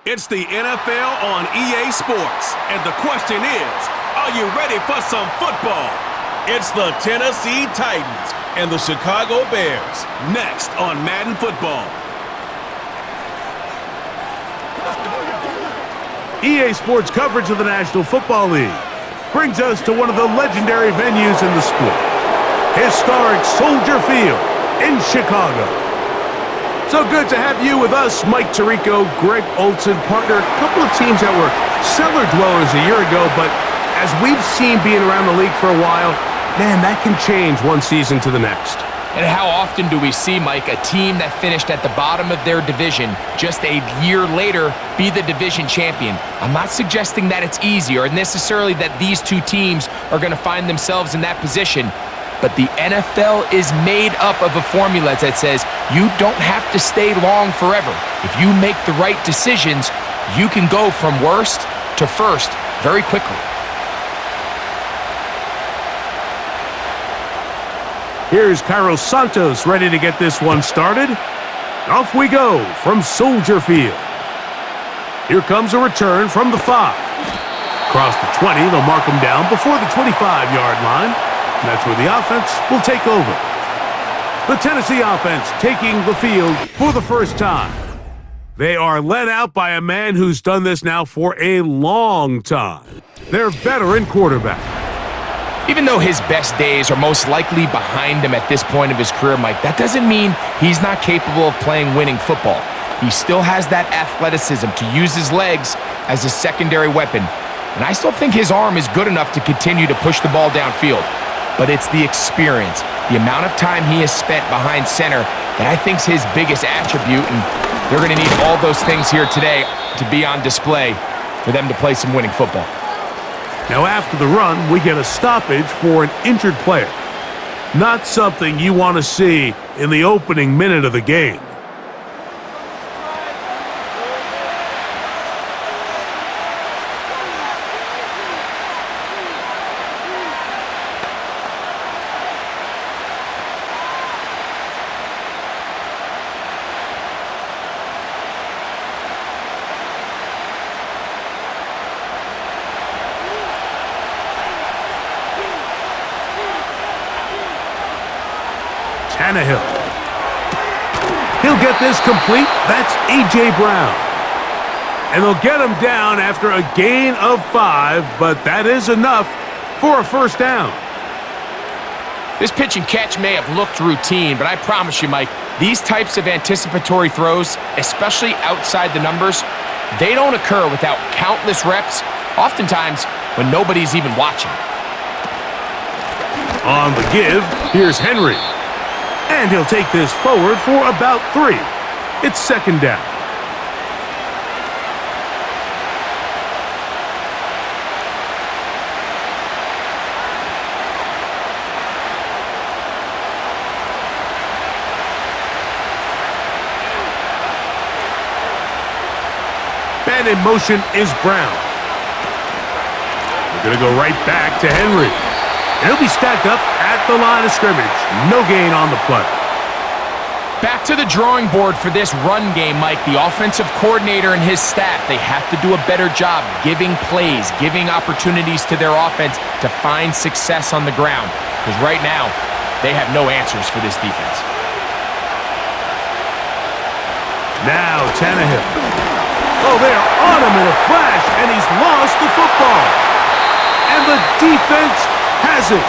It's the NFL on EA Sports, and the question is, are you ready for some football? It's the Tennessee Titans and the Chicago Bears, next on Madden Football. EA Sports coverage of the National Football League brings us to one of the legendary venues in the sport, historic Soldier Field in Chicago. So good to have you with us, Mike Tirico, Greg Olson, partner. A couple of teams that were cellar dwellers a year ago, but as we've seen being around the league for a while, man, that can change one season to the next. And how often do we see, Mike, a team that finished at the bottom of their division just a year later be the division champion? I'm not suggesting that it's easy or necessarily that these two teams are going to find themselves in that position. But the NFL is made up of a formula that says you don't have to stay long forever. If you make the right decisions, you can go from worst to first very quickly. Here's Cairo Santos ready to get this one started. Off we go from Soldier Field. Here comes a return from the 5. Across the 20, they'll mark him down before the 25-yard line. And that's where the offense will take over. The Tennessee offense taking the field for the first time. They are led out by a man who's done this now for a long time. Their veteran quarterback. Even though his best days are most likely behind him at this point of his career, Mike, that doesn't mean he's not capable of playing winning football. He still has that athleticism to use his legs as a secondary weapon. And I still think his arm is good enough to continue to push the ball downfield. But it's the experience, the amount of time he has spent behind center that I think is his biggest attribute, and they're going to need all those things here today to be on display for them to play some winning football. Now after the run, we get a stoppage for an injured player. Not something you want to see in the opening minute of the game. He'll get this complete. That's A.J. Brown. And they'll get him down after a gain of 5, but that is enough for a first down. This pitch and catch may have looked routine, but I promise you, Mike, these types of anticipatory throws, especially outside the numbers, they don't occur without countless reps, oftentimes when nobody's even watching. On the give, here's Henry. And he'll take this forward for about 3. It's second down. Man in motion is Brown. We're going to go right back to Henry. And he'll be stacked up at the line of scrimmage. No gain on the play. Back to the drawing board for this run game, Mike. The offensive coordinator and his staff, they have to do a better job giving plays, giving opportunities to their offense to find success on the ground. Because right now, they have no answers for this defense. Now Tannehill. Oh, they are on him in a flash, and he's lost the football. And the defense has it.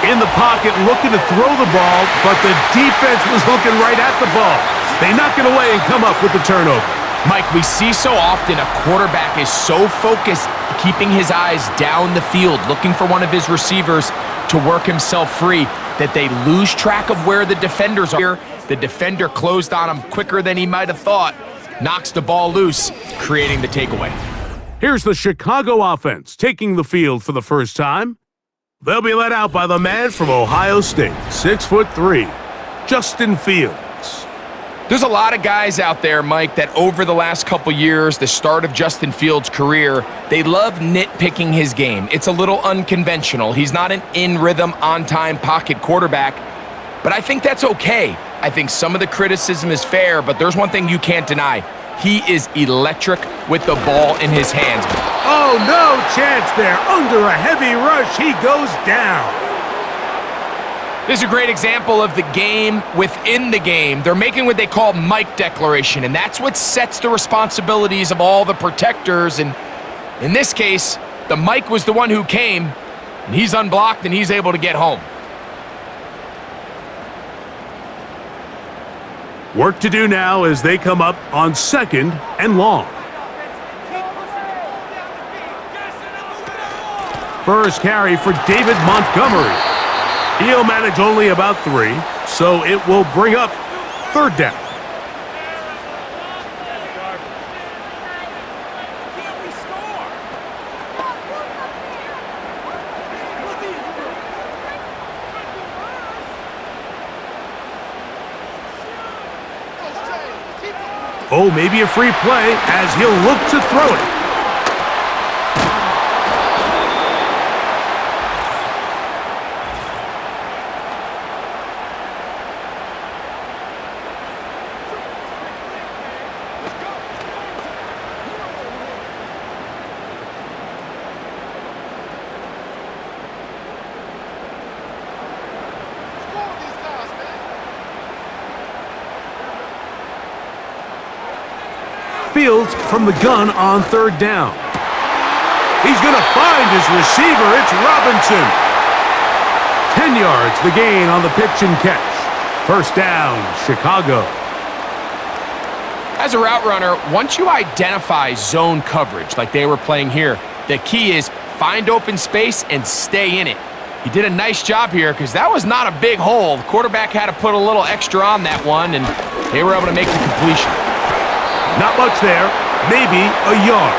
In the pocket, looking to throw the ball, but the defense was looking right at the ball. They knock it away and come up with the turnover. Mike, we see so often a quarterback is so focused, keeping his eyes down the field, looking for one of his receivers to work himself free, that they lose track of where the defenders are. The defender closed on him quicker than he might have thought, knocks the ball loose, creating the takeaway. Here's the Chicago offense taking the field for the first time. They'll be led out by the man from Ohio State, 6'3", Justin Fields. There's a lot of guys out there, Mike, that over the last couple years, the start of Justin Fields' career, they love nitpicking his game. It's a little unconventional. He's not an in-rhythm, on-time pocket quarterback, but I think that's okay. I think some of the criticism is fair, but there's one thing you can't deny. He is electric with the ball in his hands. Oh, no chance there. Under a heavy rush, he goes down. This is a great example of the game within the game. They're making what they call Mike declaration, and that's what sets the responsibilities of all the protectors. And in this case, the Mike was the one who came, and he's unblocked, and he's able to get home. Work to do now as they come up on 2nd and long. First carry for David Montgomery. He'll manage only about 3, so it will bring up 3rd down. Oh, maybe a free play as he'll look to throw it. Fields from the gun on 3rd down. He's going to find his receiver. It's Robinson. 10 yards the gain on the pitch and catch. First down, Chicago. As a route runner, once you identify zone coverage like they were playing here, the key is find open space and stay in it. He did a nice job here because that was not a big hole. The quarterback had to put a little extra on that one, and they were able to make the completion. Not much there, maybe a yard.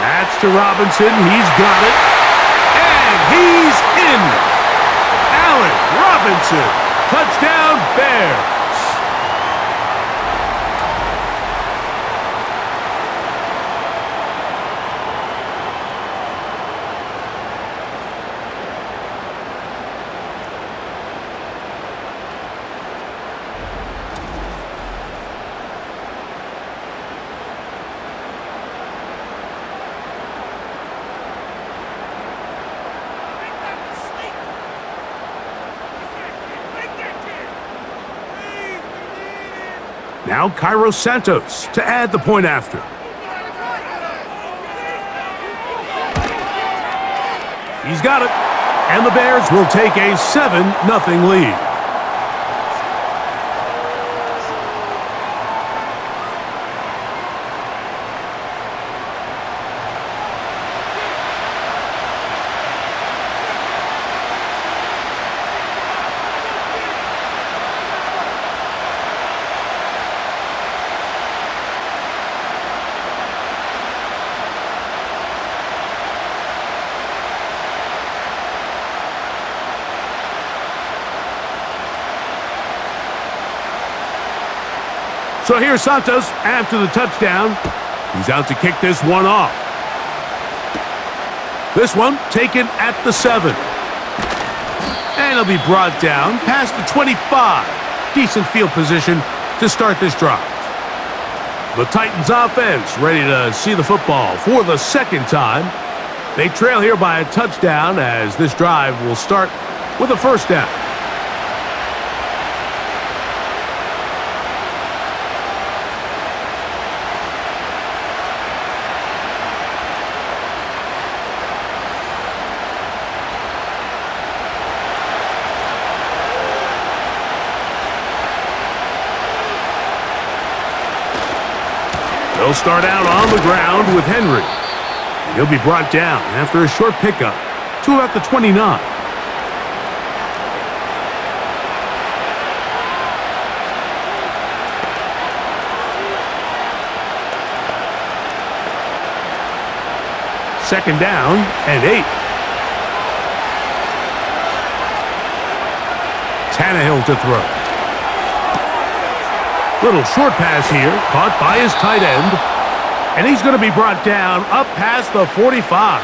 That's to Robinson, he's got it, and he's in. Robinson, touchdown Bears. Now Cairo Santos to add the point after. He's got it. And the Bears will take a 7-0 lead. So here's Santos after the touchdown. He's out to kick this one off. This one taken at the 7. And he'll be brought down past the 25. Decent field position to start this drive. The Titans offense ready to see the football for the 2nd time. They trail here by a touchdown as this drive will start with a 1st down. They'll start out on the ground with Henry. And he'll be brought down after a short pickup to about the 29. Second down and 8. Tannehill to throw. Little short pass here, caught by his tight end. And he's going to be brought down up past the 45.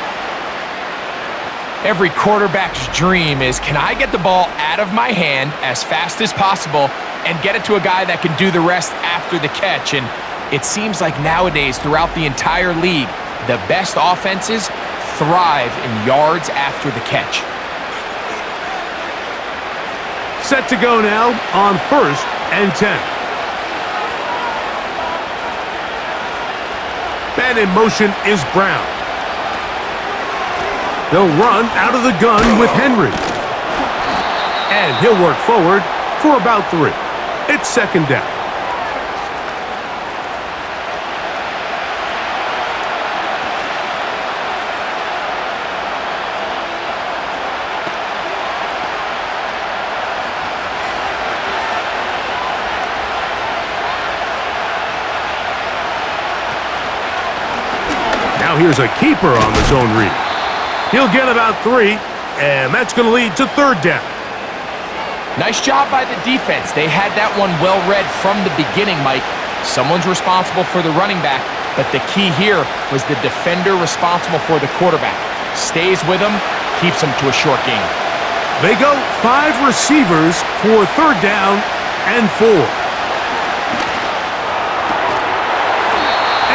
Every quarterback's dream is, can I get the ball out of my hand as fast as possible and get it to a guy that can do the rest after the catch? And it seems like nowadays, throughout the entire league, the best offenses thrive in yards after the catch. Set to go now on 1st and 10. Man in motion is Brown. They'll run out of the gun with Henry. And he'll work forward for about 3. It's 2nd down. Now here's a keeper on the zone read. He'll get about 3, and that's going to lead to 3rd down. Nice job by the defense. They had that one well read from the beginning, Mike. Someone's responsible for the running back, but the key here was the defender responsible for the quarterback. Stays with him, keeps him to a short gain. They go 5 receivers for 3rd down and 4.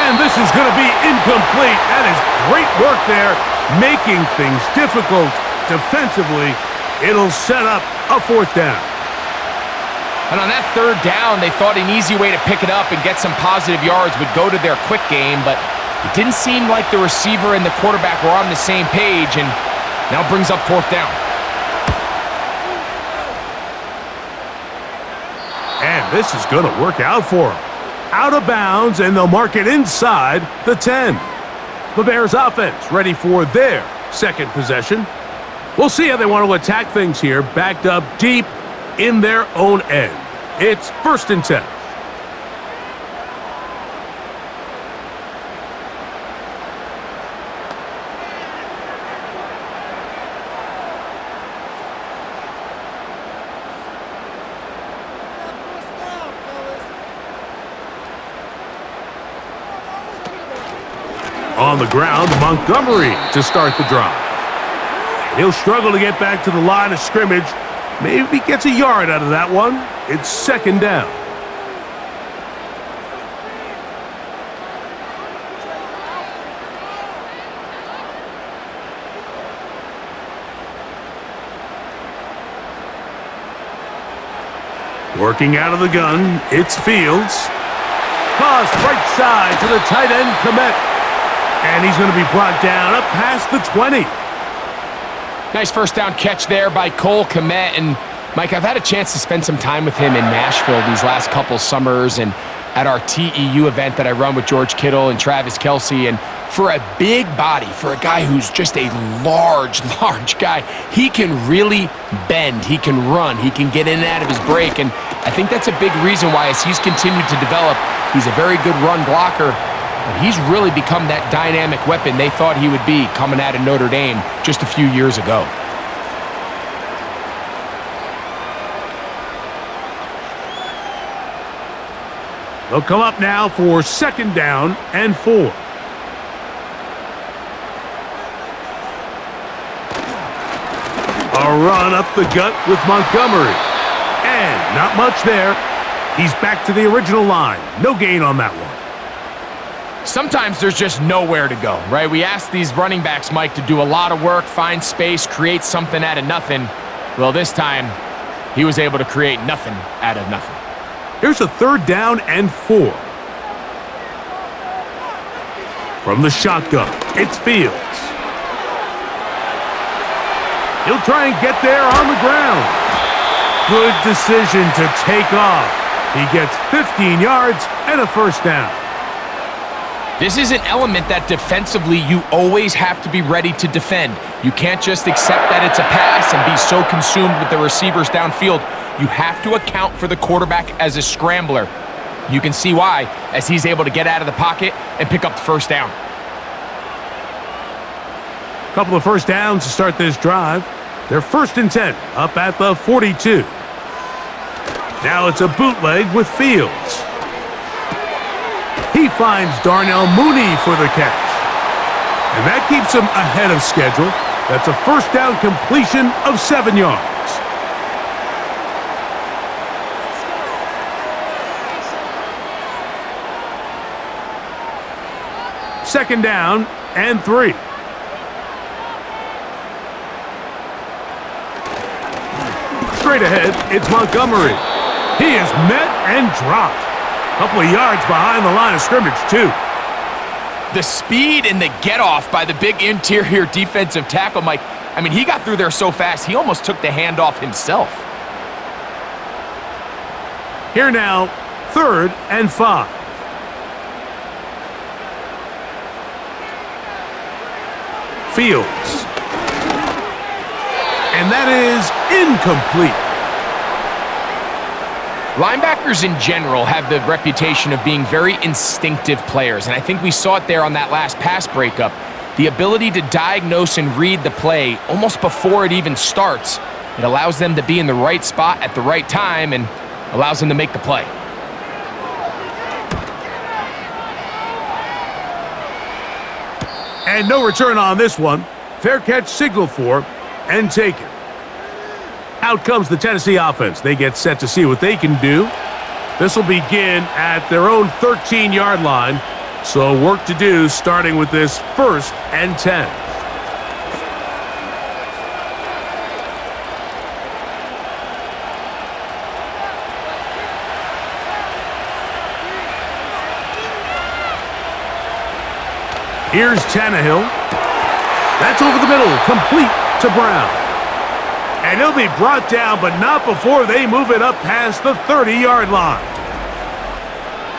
And this is going to be incomplete. That is great work there, making things difficult defensively. It'll set up a 4th down. And on that 3rd down, they thought an easy way to pick it up and get some positive yards would go to their quick game, but it didn't seem like the receiver and the quarterback were on the same page, and now brings up 4th down. And this is going to work out for them. Out of bounds, and they'll mark it inside the 10. The Bears offense ready for their 2nd possession. We'll see how they want to attack things here, backed up deep in their own end. It's 1st and 10. On the ground, Montgomery to start the drive. He'll struggle to get back to the line of scrimmage. Maybe gets a yard out of that one. It's 2nd down. Working out of the gun, it's Fields. Toss right side to the tight end, Komet. And he's going to be brought down up past the 20. Nice 1st down catch there by Cole Kmet. And, Mike, I've had a chance to spend some time with him in Nashville these last couple summers and at our TEU event that I run with George Kittle and Travis Kelce. And for a big body, for a guy who's just a large guy, he can really bend. He can run. He can get in and out of his break. And I think that's a big reason why, as he's continued to develop, he's a very good run blocker. But he's really become that dynamic weapon they thought he would be coming out of Notre Dame just a few years ago. They'll come up now for 2nd down and 4. A run up the gut with Montgomery. And not much there. He's back to the original line. No gain on that one. Sometimes there's just nowhere to go, right? We ask these running backs, Mike, to do a lot of work, find space, create something out of nothing. Well, this time, he was able to create nothing out of nothing. Here's a 3rd down and 4. From the shotgun, it's Fields. He'll try and get there on the ground. Good decision to take off. He gets 15 yards and a 1st down. This is an element that defensively you always have to be ready to defend. You can't just accept that it's a pass and be so consumed with the receivers downfield. You have to account for the quarterback as a scrambler. You can see why, as he's able to get out of the pocket and pick up the 1st down. Couple of 1st downs to start this drive. They're 1st and 10 up at the 42. Now it's a bootleg with Fields. He finds Darnell Mooney for the catch. And that keeps him ahead of schedule. That's a first down completion of 7 yards. Second down and 3. Straight ahead, it's Montgomery. He is met and dropped. A couple of yards behind the line of scrimmage, too. The speed and the get-off by the big interior defensive tackle, Mike. I mean, he got through there so fast, he almost took the handoff himself. Here now, 3rd and 5. Fields. And that is incomplete. Linebackers in general have the reputation of being very instinctive players, and I think we saw it there on that last pass breakup. The ability to diagnose and read the play almost before it even starts. It allows them to be in the right spot at the right time and allows them to make the play. And no return on this one. Fair catch signaled for and taken. Out comes the Tennessee offense. They get set to see what they can do. This will begin at their own 13-yard line. So work to do starting with this 1st and 10. Here's Tannehill. That's over the middle, complete to Brown. And he'll be brought down, but not before they move it up past the 30-yard line.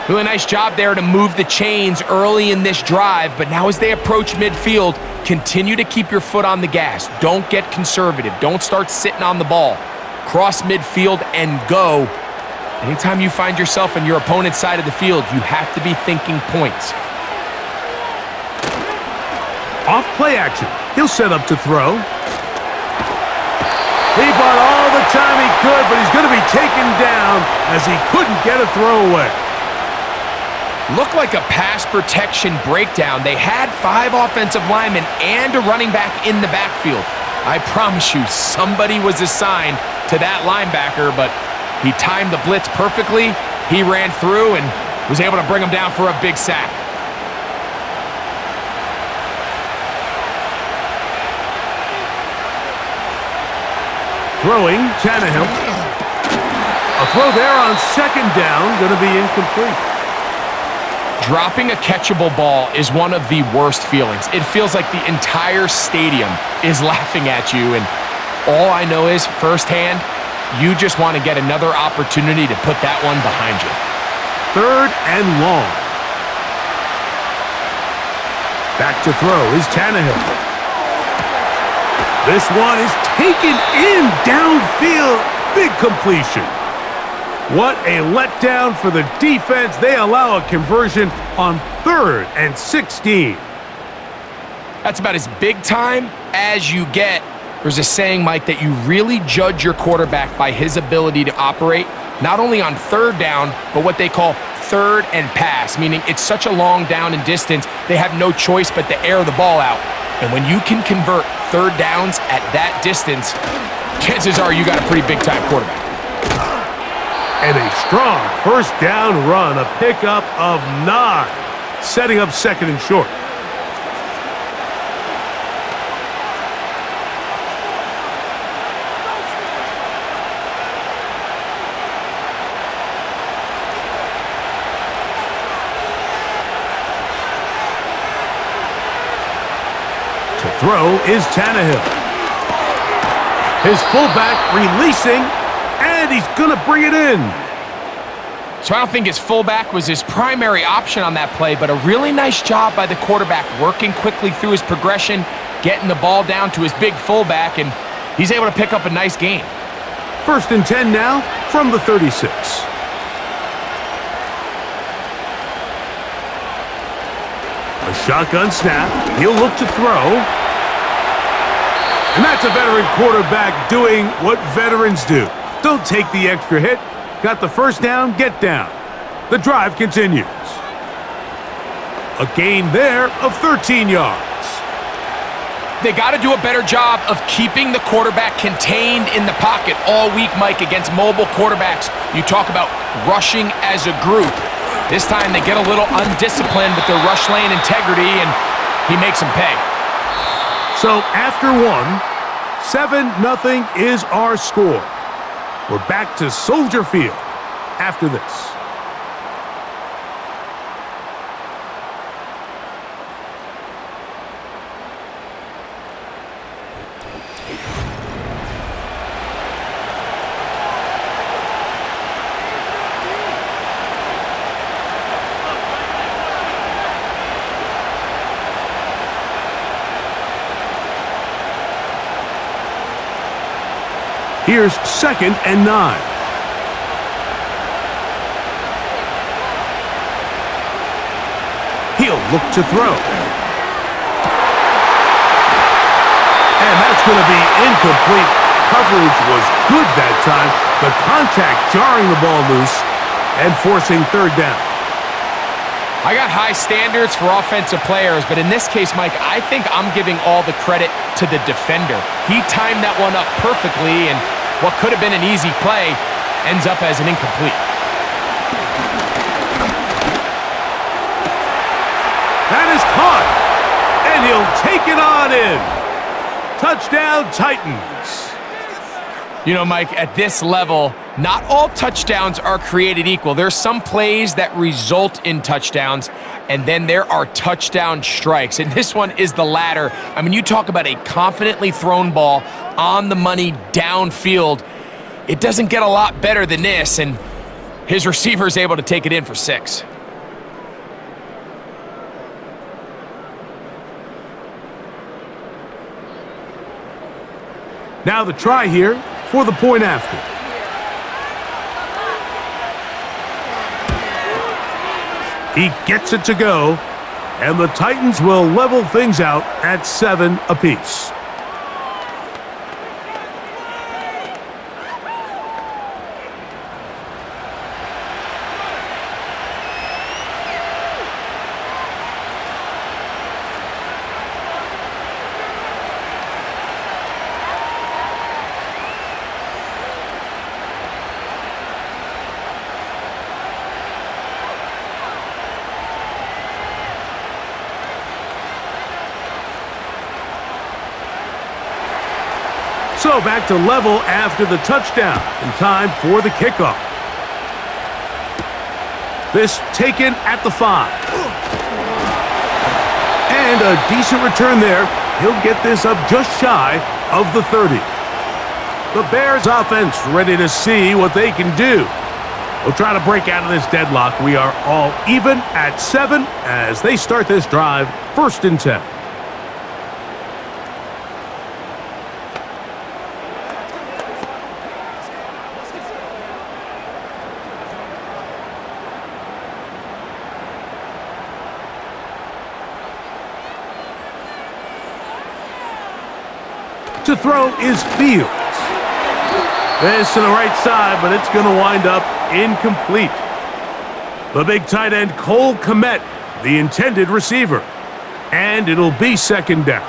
Really nice job there to move the chains early in this drive, but now as they approach midfield, continue to keep your foot on the gas. Don't get conservative. Don't start sitting on the ball. Cross midfield and go. Anytime you find yourself on your opponent's side of the field, you have to be thinking points. Off play action. He'll set up to throw. He bought all the time he could, but he's going to be taken down as he couldn't get a throwaway. Looked like a pass protection breakdown. They had 5 offensive linemen and a running back in the backfield. I promise you, somebody was assigned to that linebacker, but he timed the blitz perfectly. He ran through and was able to bring him down for a big sack. Throwing, Tannehill. A throw there on 2nd down, going to be incomplete. Dropping a catchable ball is one of the worst feelings. It feels like the entire stadium is laughing at you, and all I know is, firsthand, you just want to get another opportunity to put that one behind you. 3rd and long. Back to throw is Tannehill. This one is taken in downfield. Big completion. What a letdown for the defense. They allow a conversion on 3rd and 16. That's about as big time as you get. There's a saying, Mike, that you really judge your quarterback by his ability to operate, not only on 3rd down, but what they call 3rd and pass, meaning it's such a long down and distance, they have no choice but to air the ball out. And when you can convert 3rd downs at that distance, chances are you got a pretty big-time quarterback. And a strong 1st down run, a pickup of 9, setting up 2nd and short. To throw is Tannehill. His fullback releasing, and he's going to bring it in. So I don't think his fullback was his primary option on that play, but a really nice job by the quarterback working quickly through his progression, getting the ball down to his big fullback, and he's able to pick up a nice gain. 1st and 10 now from the 36. A shotgun snap. He'll look to throw. And that's a veteran quarterback doing what veterans do. Don't take the extra hit. got the first down, get down. The drive continues. A gain there of 13 yards. They got to do a better job of keeping the quarterback contained in the pocket all week, Mike, against mobile quarterbacks. You talk about rushing as a group. This time they get a little undisciplined with their rush lane integrity, and he makes them pay. So after one, 7-0 is our score. We're back to Soldier Field after this. Here's 2nd and 9. He'll look to throw. And that's going to be incomplete. Coverage was good that time. The contact jarring the ball loose and forcing 3rd down. I got high standards for offensive players, but in this case, Mike, I think I'm giving all the credit to the defender. He timed that one up perfectly, and what could have been an easy play ends up as an incomplete. That is caught, and he'll take it on in. Touchdown, Titans. You know, Mike, at this level, not all touchdowns are created equal. There's some plays that result in touchdowns, and then there are touchdown strikes, and this one is the latter. I mean, you talk about a confidently thrown ball on the money downfield. It doesn't get a lot better than this, and his receiver is able to take it in for 6. Now the try here for the point after. He gets it to go, and the Titans will level things out at 7 apiece. So back to level after the touchdown, and time for the kickoff. This taken at the 5. And a decent return there. He'll get this up just shy of the 30. The Bears offense ready to see what they can do. They'll try to break out of this deadlock. We are all even at 7 as they start this drive, 1st and 10. To throw is Fields. This to the right side, but it's going to wind up incomplete. The big tight end, Cole Kmet, the intended receiver. And it'll be 2nd down.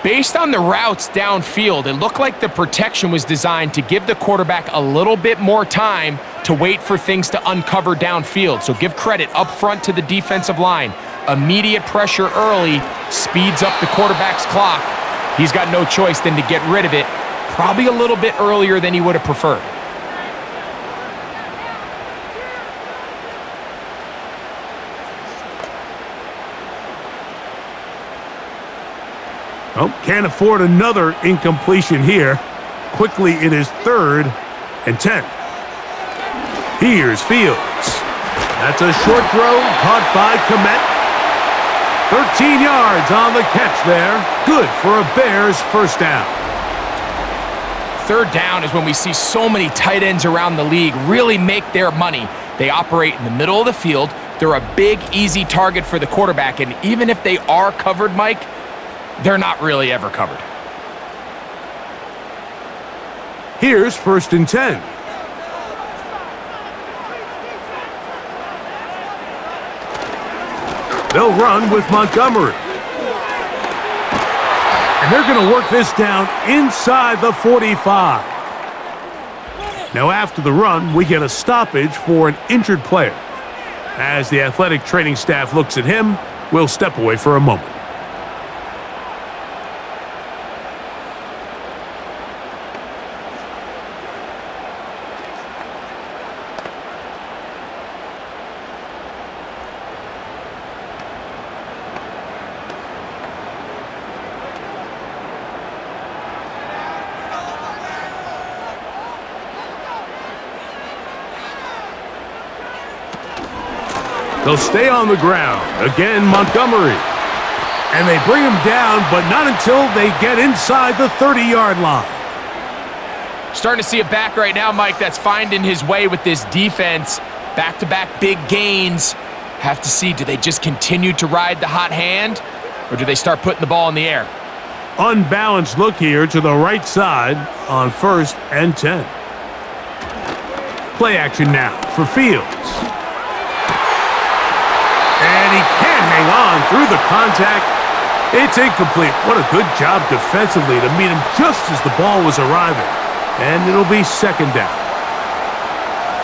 Based on the routes downfield, it looked like the protection was designed to give the quarterback a little bit more time to wait for things to uncover downfield. So give credit up front to the defensive line. Immediate pressure early speeds up the quarterback's clock. He's got no choice than to get rid of it, probably a little bit earlier than he would have preferred. Oh, can't afford another incompletion here. Quickly, it is 3rd and 10. Here's Fields. That's a short throw caught by Kmet. 13 yards on the catch there. Good for a Bears 1st down. 3rd down is when we see so many tight ends around the league really make their money. They operate in the middle of the field. They're a big, easy target for the quarterback, and even if they are covered, Mike, they're not really ever covered. Here's 1st and 10. They'll run with Montgomery. And they're going to work this down inside the 45. Now after the run, we get a stoppage for an injured player. As the athletic training staff looks at him, we'll step away for a moment. They'll stay on the ground. Again, Montgomery. And they bring him down, but not until they get inside the 30-yard line. Starting to see a back right now, Mike, that's finding his way with this defense. Back-to-back big gains. Have to see, do they just continue to ride the hot hand, or do they start putting the ball in the air? Unbalanced look here to the right side on 1st and 10. Play action now for Fields. And he can't hang on through the contact. It's incomplete. What a good job defensively to meet him just as the ball was arriving. And it'll be 2nd down.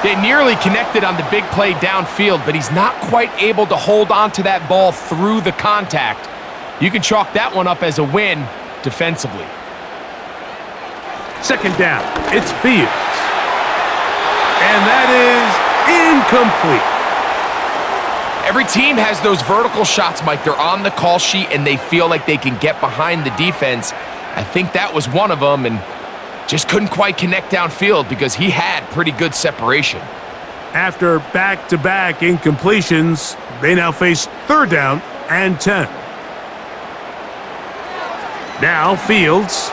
They nearly connected on the big play downfield, but he's not quite able to hold on to that ball through the contact. You can chalk that one up as a win defensively. 2nd down. It's Fields. And that is incomplete. Every team has those vertical shots, Mike. They're on the call sheet, and they feel like they can get behind the defense. I think that was one of them, and just couldn't quite connect downfield because he had pretty good separation. After back-to-back incompletions, they now face 3rd down and 10. Now Fields.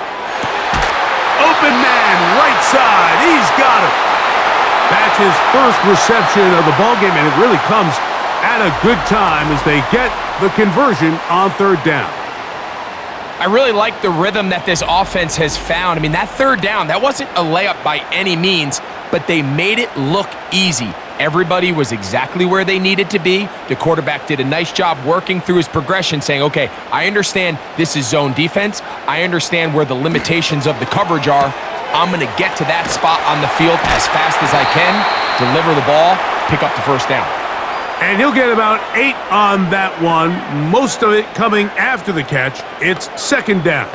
Open man, right side. He's got it. That's his first reception of the ballgame, and it really comes at a good time as they get the conversion on 3rd down. I really like the rhythm that this offense has found. I mean, that 3rd down, that wasn't a layup by any means, but they made it look easy. Everybody was exactly where they needed to be. The quarterback did a nice job working through his progression, saying, okay, I understand this is zone defense. I understand where the limitations of the coverage are. I'm going to get to that spot on the field as fast as I can, deliver the ball, pick up the 1st down. And he'll get about 8 on that one, most of it coming after the catch. It's 2nd down.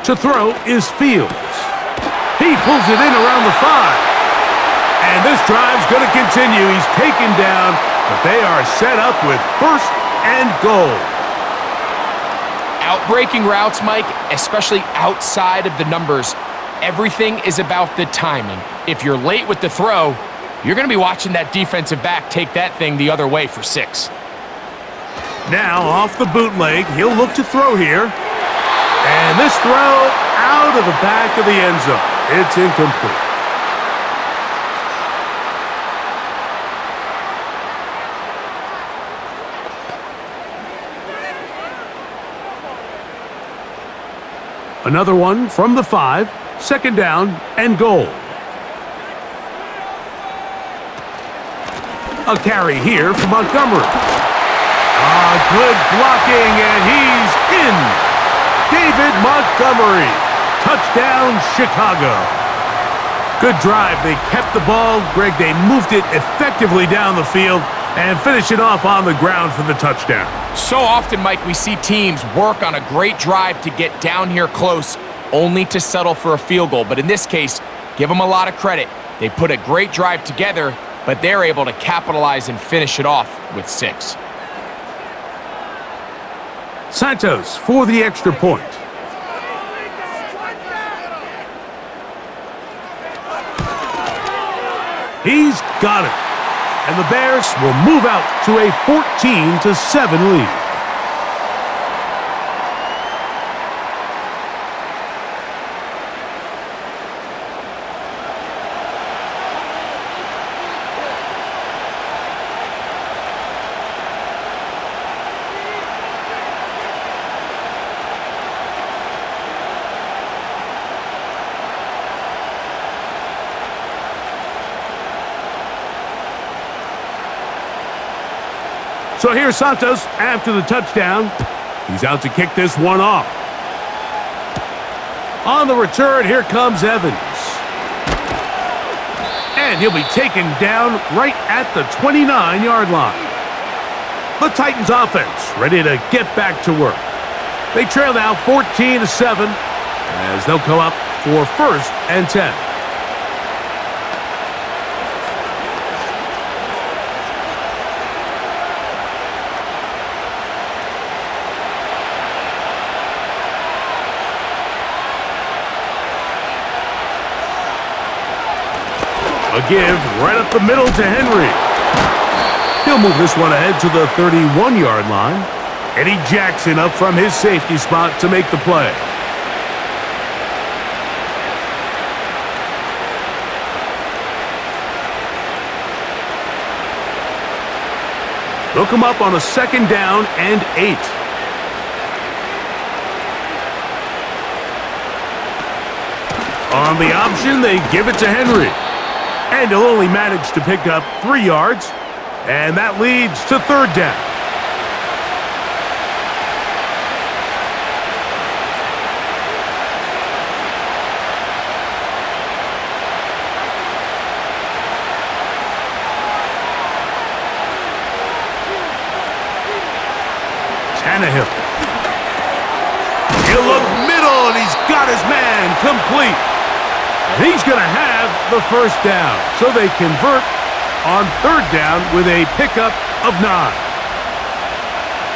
To throw is Fields. He pulls it in around the 5. And this drive's going to continue. He's taken down, but they are set up with 1st and goal. Outbreaking routes, Mike, especially outside of the numbers, everything is about the timing. If you're late with the throw, you're going to be watching that defensive back take that thing the other way for 6. Now off the bootleg, he'll look to throw here. And this throw out of the back of the end zone. It's incomplete. Another one from the 5, 2nd down and goal. A carry here for Montgomery. Good blocking, and he's in. David Montgomery. Touchdown, Chicago. Good drive. They kept the ball. Greg, they moved it effectively down the field and finish it off on the ground for the touchdown. So often, Mike, we see teams work on a great drive to get down here close, only to settle for a field goal. But in this case, give them a lot of credit. They put a great drive together, but they're able to capitalize and finish it off with 6. Santos for the extra point. He's got it. And the Bears will move out to a 14-7 lead. So here's Santos after the touchdown. He's out to kick this one off. On the return, here comes Evans. And he'll be taken down right at the 29-yard line. The Titans offense ready to get back to work. They trail now 14-7 as they'll come up for 1st and 10. A give right up the middle to Henry. He'll move this one ahead to the 31-yard line. Eddie Jackson up from his safety spot to make the play. They'll come up on a 2nd down and 8. On the option, they give it to Henry. And he'll only manage to pick up 3 yards. And that leads to 3rd down. Tannehill. He'll look middle, and he's got his man complete. And he's going to have the 1st down. So they convert on 3rd down with a pickup of 9.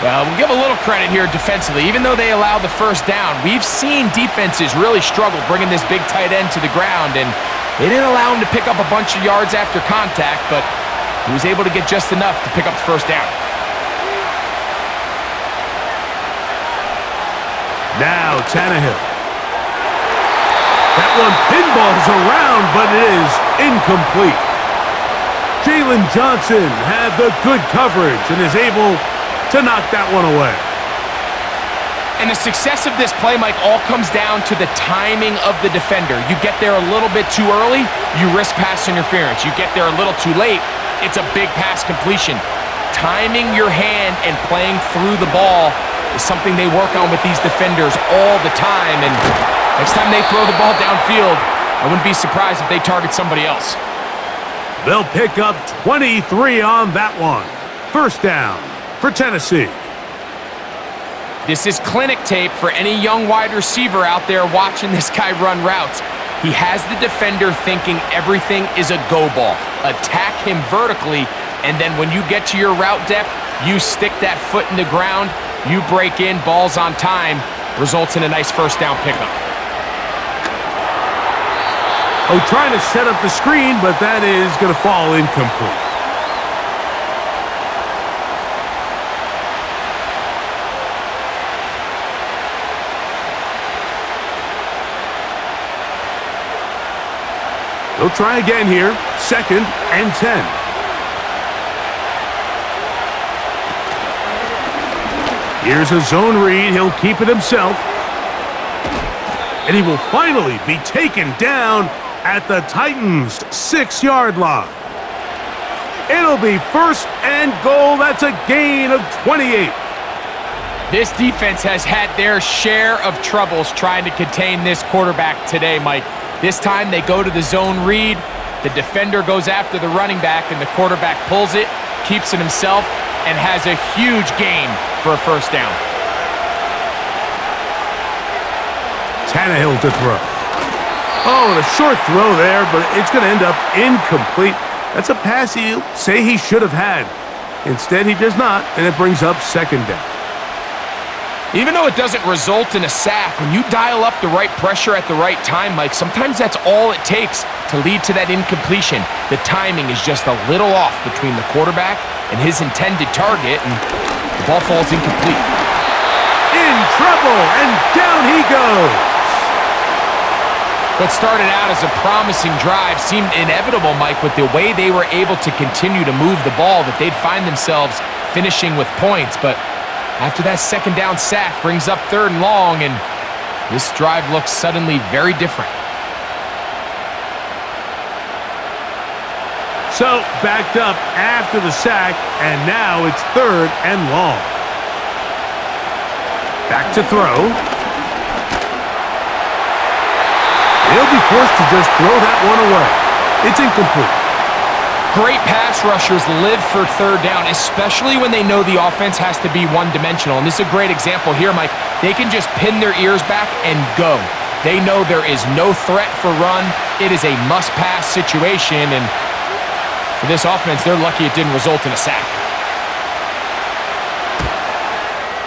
Well, we'll give a little credit here defensively. Even though they allowed the 1st down, we've seen defenses really struggle bringing this big tight end to the ground, and they didn't allow him to pick up a bunch of yards after contact, but he was able to get just enough to pick up the 1st down. Now Tannehill. That one pinballs around, but it is incomplete. Jalen Johnson had the good coverage and is able to knock that one away. And the success of this play, Mike, all comes down to the timing of the defender. You get there a little bit too early, you risk pass interference. You get there a little too late, it's a big pass completion. Timing your hand and playing through the ball is something they work on with these defenders all the time. And next time they throw the ball downfield, I wouldn't be surprised if they target somebody else. They'll pick up 23 on that one. 1st down for Tennessee. This is clinic tape for any young wide receiver out there watching this guy run routes. He has the defender thinking everything is a go ball. Attack him vertically, and then when you get to your route depth, you stick that foot in the ground, you break in, balls on time, results in a nice 1st down pickup. Oh, trying to set up the screen, but that is going to fall incomplete. They'll try again here. 2nd and 10. Here's a zone read. He'll keep it himself. And he will finally be taken down at the Titans' 6-yard line. It'll be 1st and goal. That's a gain of 28. This defense has had their share of troubles trying to contain this quarterback today, Mike. This time they go to the zone read. The defender goes after the running back, and the quarterback pulls it, keeps it himself, and has a huge gain for a 1st down. Tannehill to throw. Oh, and a short throw there, but it's going to end up incomplete. That's a pass he'll say he should have had. Instead, he does not, and it brings up 2nd down. Even though it doesn't result in a sack, when you dial up the right pressure at the right time, Mike, sometimes that's all it takes to lead to that incompletion. The timing is just a little off between the quarterback and his intended target, and the ball falls incomplete. In trouble, and down he goes. What started out as a promising drive seemed inevitable, Mike, with the way they were able to continue to move the ball, that they'd find themselves finishing with points. But after that 2nd down sack brings up 3rd and long, and this drive looks suddenly very different. So, backed up after the sack, and now it's 3rd and long. Back to throw. He'll be forced to just throw that one away. It's incomplete. Great pass rushers live for 3rd down, especially when they know the offense has to be one-dimensional. And this is a great example here, Mike. They can just pin their ears back and go. They know there is no threat for run. It is a must-pass situation, and for this offense, they're lucky it didn't result in a sack.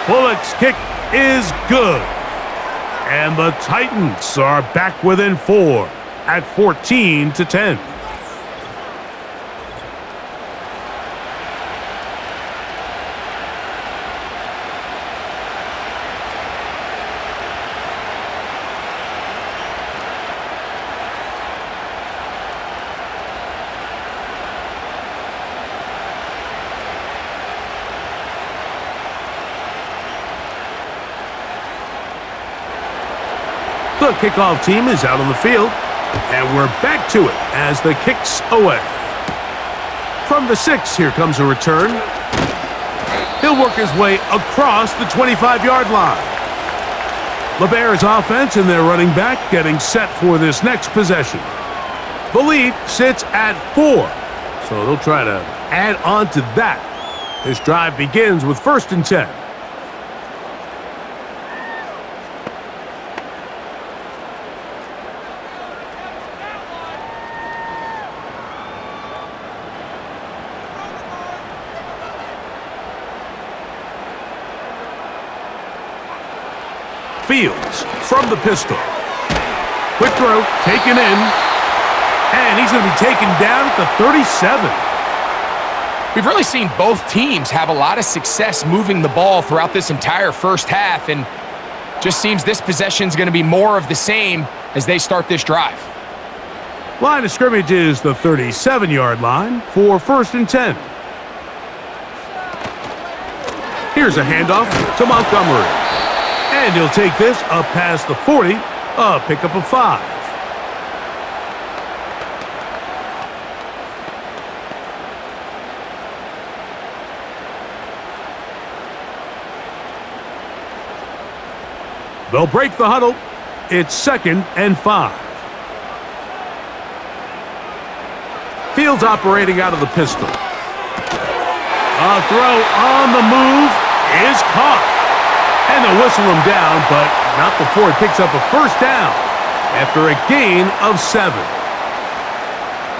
Bullock's kick is good. And the Titans are back within 4 at 14-10. The kickoff team is out on the field, and we're back to it as the kick's away. From the 6, here comes a return. He'll work his way across the 25-yard line. The Bears offense and their running back getting set for this next possession. The lead sits at 4, so they'll try to add on to that. This drive begins with 1st and 10. Fields from the pistol. Quick throw, taken in, and he's going to be taken down at the 37. We've really seen both teams have a lot of success moving the ball throughout this entire first half, and just seems this possession is going to be more of the same as they start this drive. Line of scrimmage is the 37-yard line for 1st and 10. Here's a handoff to Montgomery. And he'll take this up past the 40, a pickup of 5. They'll break the huddle. It's 2nd and 5. Fields operating out of the pistol. A throw on the move is caught. And they'll whistle him down, but not before he picks up a 1st down after a gain of 7.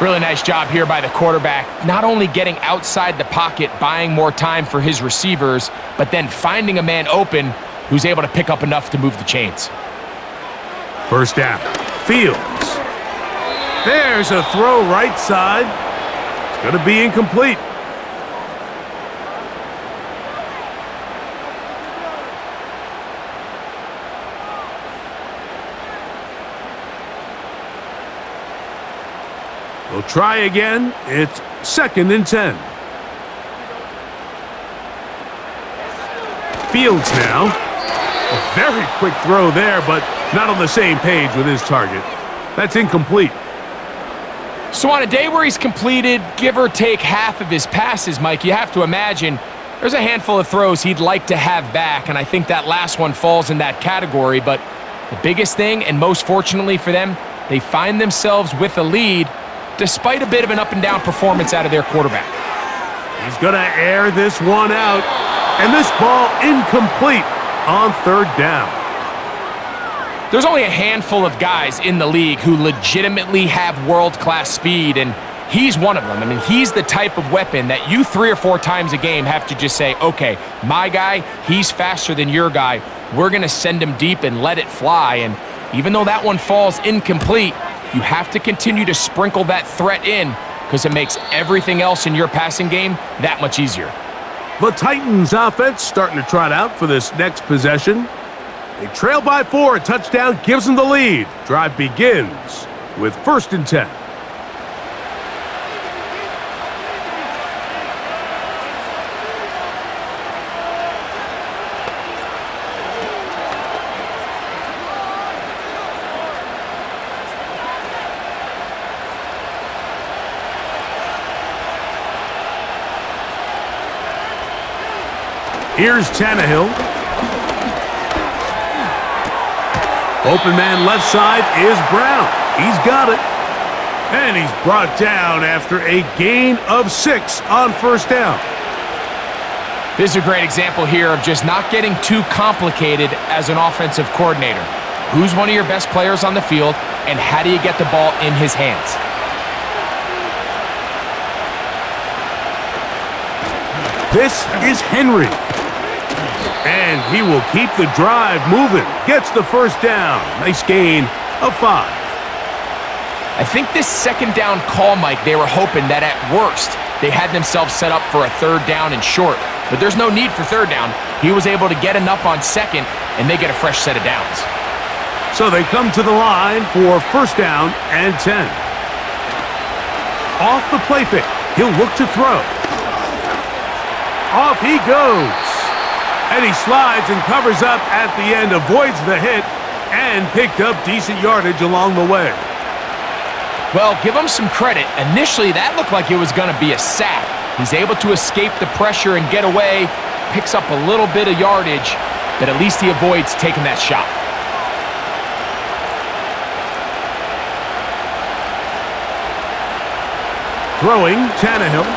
Really nice job here by the quarterback, not only getting outside the pocket, buying more time for his receivers, but then finding a man open who's able to pick up enough to move the chains. 1st down. Fields. There's a throw right side. It's going to be incomplete. They'll try again. It's 2nd and 10. Fields now. A very quick throw there, but not on the same page with his target. That's incomplete. So on a day where he's completed, give or take half of his passes, Mike, you have to imagine there's a handful of throws he'd like to have back, and I think that last one falls in that category. But the biggest thing, and most fortunately for them, they find themselves with a lead despite a bit of an up-and-down performance out of their quarterback. He's going to air this one out, and this ball incomplete on 3rd down. There's only a handful of guys in the league who legitimately have world-class speed, and he's one of them. I mean, he's the type of weapon that you 3 or 4 times a game have to just say, okay, my guy, he's faster than your guy. We're going to send him deep and let it fly. And even though that one falls incomplete, you have to continue to sprinkle that threat in because it makes everything else in your passing game that much easier. The Titans offense starting to trot out for this next possession. They trail by 4. A touchdown gives them the lead. Drive begins with 1st and 10. Here's Tannehill. Open man left side is Brown. He's got it. And he's brought down after a gain of 6 on first down. This is a great example here of just not getting too complicated as an offensive coordinator. Who's one of your best players on the field, and how do you get the ball in his hands? This is Henry. And he will keep the drive moving. Gets the first down. Nice gain of 5. I think this second down call, Mike, they were hoping that at worst they had themselves set up for a third down and short. But there's no need for third down. He was able to get enough on second, and they get a fresh set of downs. So they come to the line for first down and 10. Off the play fake. He'll look to throw. Off he goes. And he slides and covers up at the end, avoids the hit, and picked up decent yardage along the way. Well, give him some credit. Initially, that looked like it was going to be a sack. He's able to escape the pressure and get away, picks up a little bit of yardage, but at least he avoids taking that shot. Throwing, Tannehill.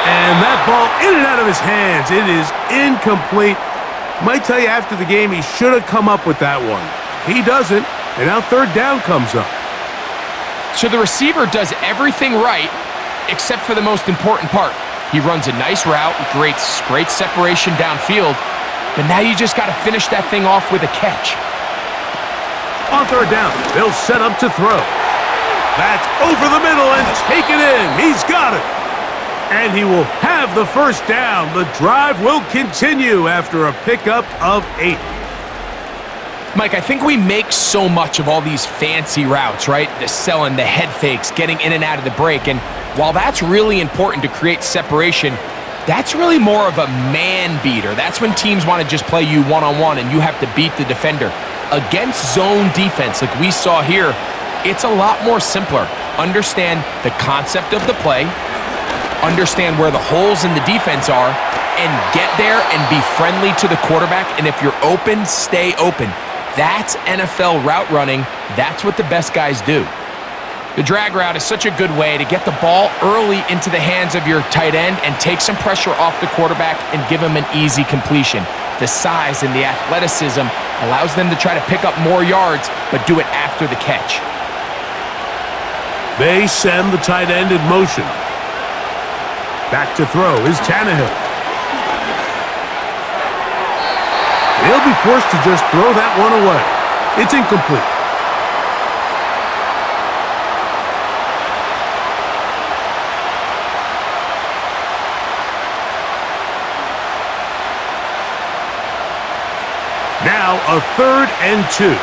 And that ball in and out of his hands. It is incomplete. Might tell you after the game he should have come up with that one. He doesn't, and now third down comes up. So the receiver does everything right except for the most important part. He runs a nice route, great separation downfield, but now you just got to finish that thing off with a catch. On third down, they'll set up to throw. That's over the middle and taken in. He's got it. And he will have the first down. The drive will continue after a pickup of 8. Mike, I think we make so much of all these fancy routes, right? The selling, the head fakes, getting in and out of the break. And while that's really important to create separation, that's really more of a man beater. That's when teams want to just play you one-on-one and you have to beat the defender. Against zone defense like we saw here, it's a lot more simpler. Understand the concept of the play, understand where the holes in the defense are, and get there and be friendly to the quarterback. And if you're open, stay open. That's NFL route running. That's what the best guys do. The drag route is such a good way to get the ball early into the hands of your tight end and take some pressure off the quarterback and give him an easy completion. The size and the athleticism allows them to try to pick up more yards, but do it after the catch. They send the tight end in motion. Back to throw is Tannehill. He'll be forced to just throw that one away. It's incomplete. Now a 3rd and 2.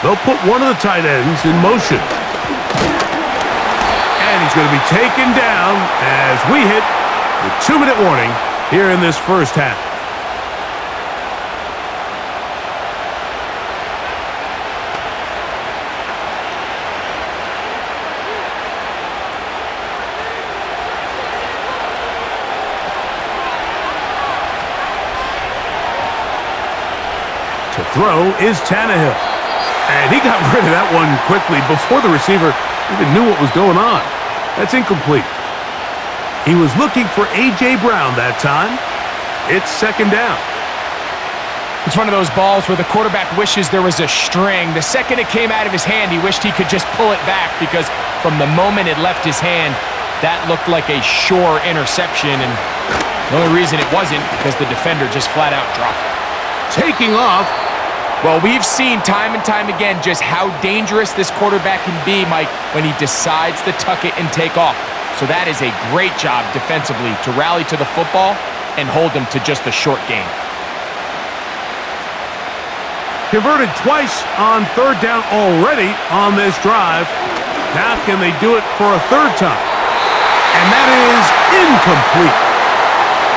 They'll put one of the tight ends in motion. And he's going to be taken down as we hit the 2-minute warning here in this first half. To throw is Tannehill. And he got rid of that one quickly before the receiver even knew what was going on. That's incomplete. He was looking for A.J. Brown that time. It's 2nd down. It's one of those balls where the quarterback wishes there was a string. The second it came out of his hand, he wished he could just pull it back because from the moment it left his hand, that looked like a sure interception. And the only reason it wasn't because the defender just flat out dropped it. Taking off. Well, we've seen time and time again just how dangerous this quarterback can be, Mike, when he decides to tuck it and take off. So that is a great job defensively to rally to the football and hold him to just a short gain. Converted twice on 3rd down already on this drive. Now can they do it for a 3rd time? And that is incomplete.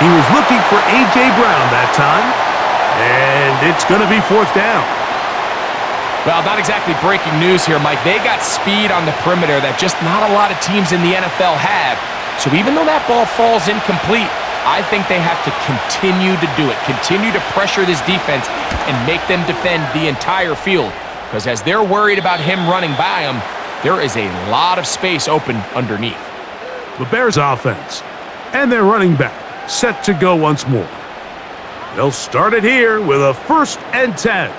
He was looking for A.J. Brown that time. And it's going to be 4th down. Well, not exactly breaking news here, Mike. They got speed on the perimeter that just not a lot of teams in the NFL have. So even though that ball falls incomplete, I think they have to continue to do it, continue to pressure this defense and make them defend the entire field. Because as they're worried about him running by them, there is a lot of space open underneath. The Bears offense and their running back set to go once more. They'll start it here with a 1st and 10.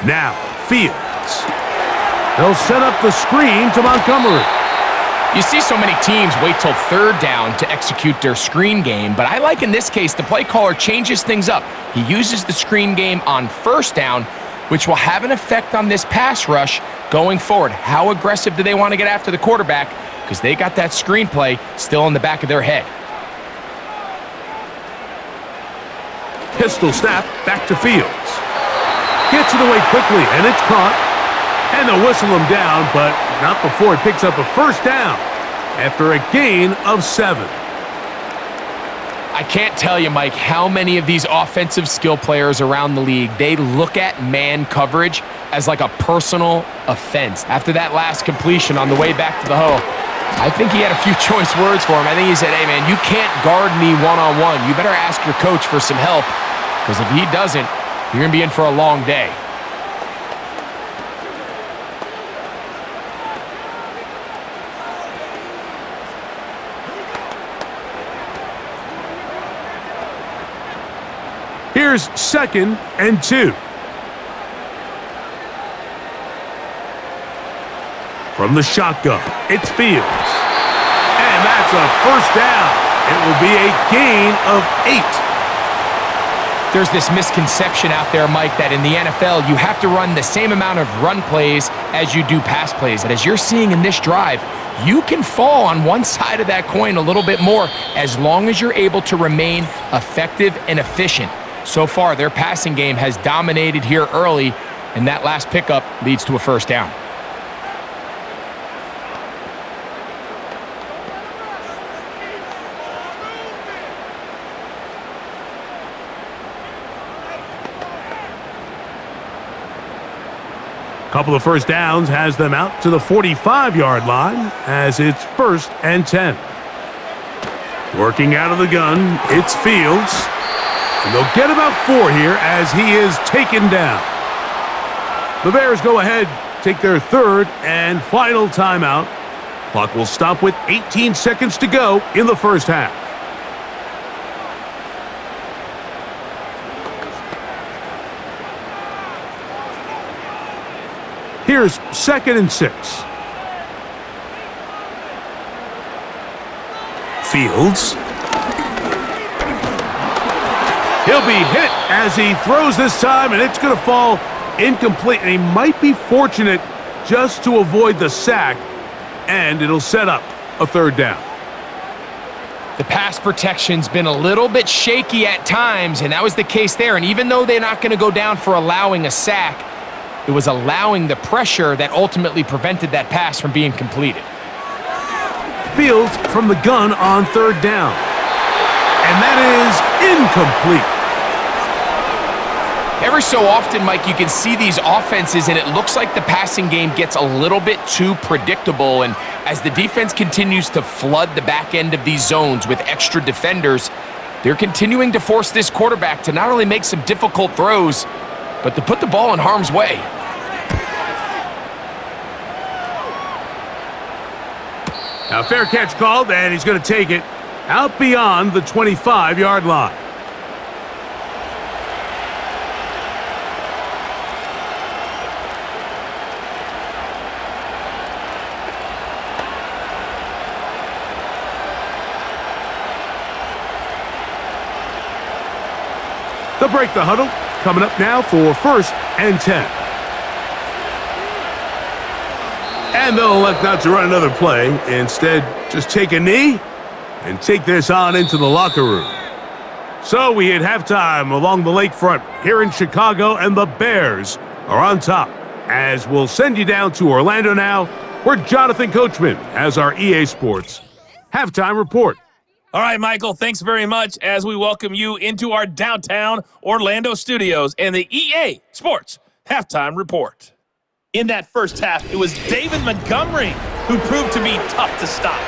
Now, Fields. They'll set up the screen to Montgomery. You see so many teams wait till 3rd down to execute their screen game, but I like in this case the play caller changes things up. He uses the screen game on 1st down, which will have an effect on this pass rush going forward. How aggressive do they want to get after the quarterback? Because they got that screen play still in the back of their head. Pistol snap back to Fields. Gets it away quickly, and it's caught. And they'll whistle him down, but not before he picks up a 1st down after a gain of 7. I can't tell you, Mike, how many of these offensive skill players around the league, they look at man coverage as like a personal offense. After that last completion on the way back to the huddle, I think he had a few choice words for him. I think he said, hey, man, you can't guard me one-on-one. You better ask your coach for some help, because if he doesn't, you're going to be in for a long day. Here's 2nd and 2. From the shotgun, it's Fields. And that's a 1st down. It will be a gain of 8. There's this misconception out there, Mike, that in the NFL, you have to run the same amount of run plays as you do pass plays. And as you're seeing in this drive, you can fall on one side of that coin a little bit more as long as you're able to remain effective and efficient. So far, their passing game has dominated here early, and that last pickup leads to a 1st down. Couple of 1st downs has them out to the 45-yard line as it's 1st and 10. Working out of the gun, it's Fields. And they'll get about 4 here as he is taken down. The Bears go ahead, take their 3rd and final timeout. Clock will stop with 18 seconds to go in the 1st half. Here's 2nd and 6. Fields. He'll be hit as he throws this time, and it's going to fall incomplete. And he might be fortunate just to avoid the sack, and it'll set up a 3rd down. The pass protection's been a little bit shaky at times, and that was the case there. And even though they're not going to go down for allowing a sack, it was allowing the pressure that ultimately prevented that pass from being completed. Fields from the gun on 3rd down. And that is incomplete. Every so often, Mike, you can see these offenses, and it looks like the passing game gets a little bit too predictable. And as the defense continues to flood the back end of these zones with extra defenders, they're continuing to force this quarterback to not only make some difficult throws, but to put the ball in harm's way. Now, fair catch called, and he's going to take it out beyond the 25-yard line. They'll break the huddle. Coming up now for 1st and 10. And they'll elect not to run another play. Instead, just take a knee and take this on into the locker room. So we hit halftime along the lakefront here in Chicago, and the Bears are on top. As we'll send you down to Orlando now, where Jonathan Coachman has our EA Sports halftime report. All right, Michael, thanks very much as we welcome you into our downtown Orlando studios and the EA Sports halftime report. In that first half, it was David Montgomery who proved to be tough to stop.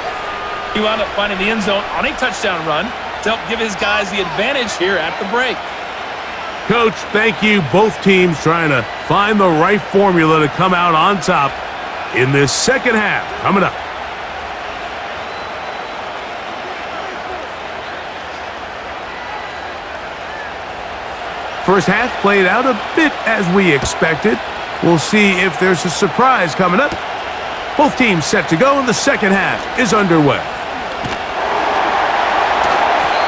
He wound up finding the end zone on a touchdown run to help give his guys the advantage here at the break. Coach, thank you. Both teams trying to find the right formula to come out on top in this second half coming up. First half played out a bit as we expected. We'll see if there's a surprise coming up. Both teams set to go, and the second half is underway.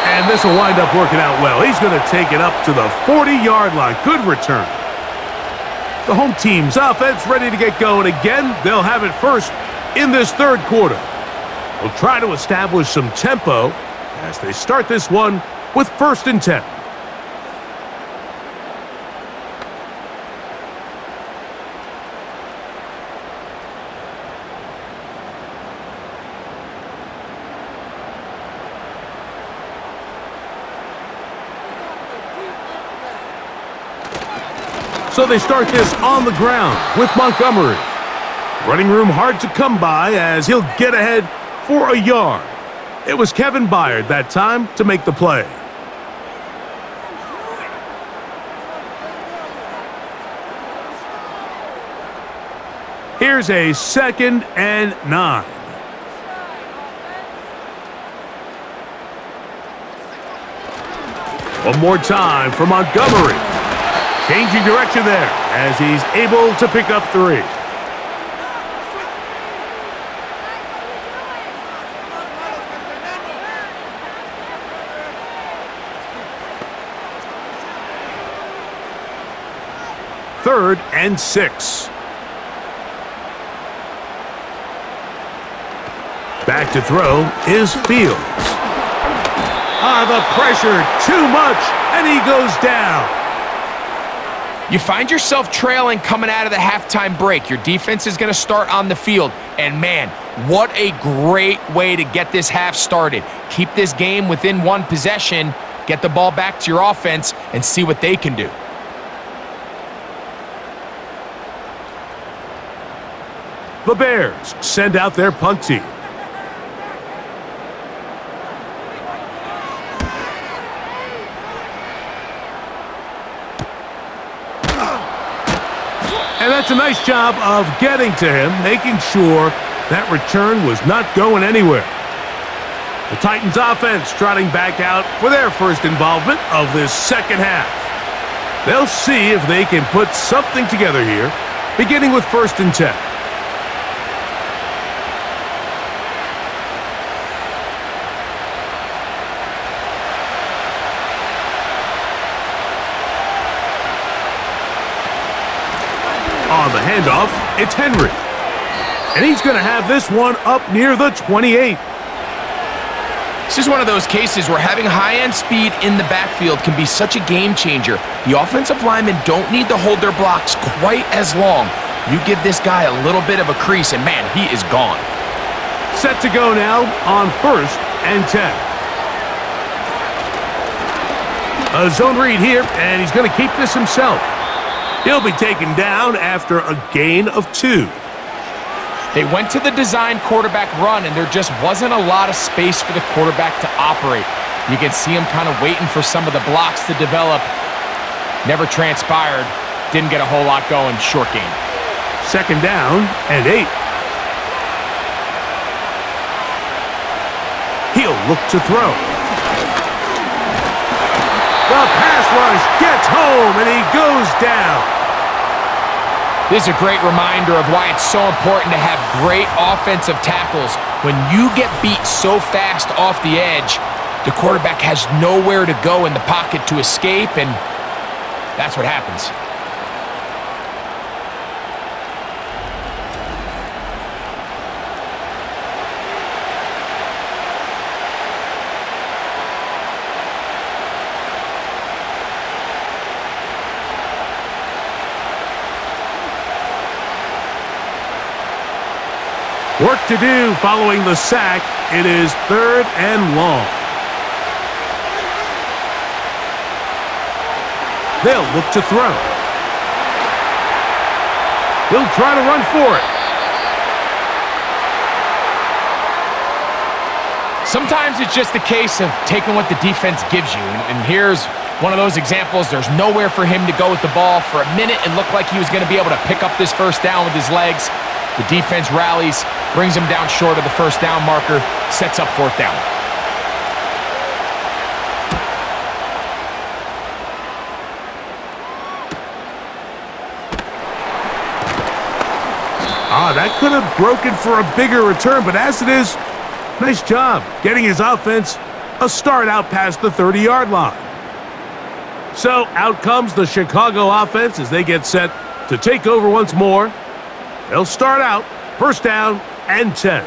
And this will wind up working out well. He's going to take it up to the 40-yard line. Good return. The home team's offense ready to get going again. They'll have it first in this third quarter. They'll try to establish some tempo as they start this one with 1st and 10. So they start this on the ground with Montgomery. Running room hard to come by as he'll get ahead for a yard. It was Kevin Byard that time to make the play. Here's a 2nd and 9. One more time for Montgomery. Changing direction there as he's able to pick up 3. Third and 6. Back to throw is Fields. The pressure, too much, and he goes down. You find yourself trailing coming out of the halftime break. Your defense is going to start on the field. And man, what a great way to get this half started. Keep this game within 1 possession, get the ball back to your offense, and see what they can do. The Bears send out their punt team. And that's a nice job of getting to him, making sure that return was not going anywhere. The Titans offense trotting back out for their first involvement of this second half. They'll see if they can put something together here, beginning with 1st and 10. On the handoff, it's Henry. And he's going to have this one up near the 28. This is one of those cases where having high-end speed in the backfield can be such a game changer. The offensive linemen don't need to hold their blocks quite as long. You give this guy a little bit of a crease, and man, he is gone. Set to go now on 1st and 10. A zone read here, and he's going to keep this himself. He'll be taken down after a gain of 2. They went to the design quarterback run, and there just wasn't a lot of space for the quarterback to operate. You can see him kind of waiting for some of the blocks to develop. Never transpired. Didn't get a whole lot going. Short game. 2nd down and 8. He'll look to throw. The pass rush gets home, and he goes down. This is a great reminder of why it's so important to have great offensive tackles. When you get beat so fast off the edge, the quarterback has nowhere to go in the pocket to escape, and that's what happens. Work to do following the sack. It is 3rd and long. They'll look to throw. He'll try to run for it. Sometimes it's just a case of taking what the defense gives you. And here's one of those examples. There's nowhere for him to go with the ball. For a minute, it looked like he was going to be able to pick up this first down with his legs. The defense rallies, brings him down short of the first down marker, sets up 4th down. That could have broken for a bigger return, but as it is, nice job getting his offense a start out past the 30-yard line. So out comes the Chicago offense as they get set to take over once more. They'll start out 1st down and 10.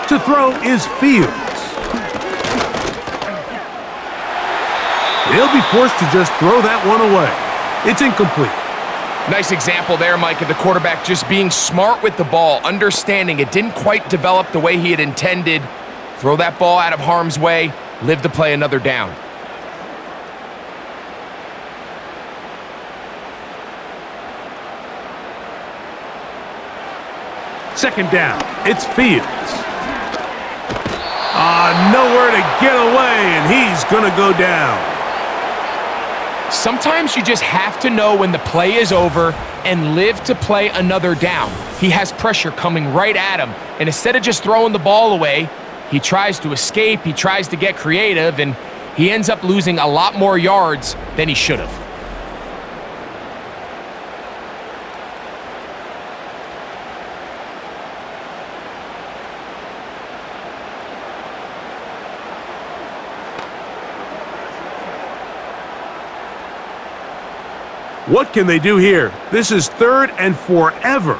To throw is Fields. He'll be forced to just throw that one away. It's incomplete. Nice example there, Mike, of the quarterback just being smart with the ball, understanding it didn't quite develop the way he had intended. Throw that ball out of harm's way, live to play another down. Second down, it's Fields. Nowhere to get away, and he's going to go down. Sometimes you just have to know when the play is over and live to play another down. He has pressure coming right at him, and instead of just throwing the ball away, he tries to escape, he tries to get creative, and he ends up losing a lot more yards than he should have. What can they do here? This is 3rd and forever.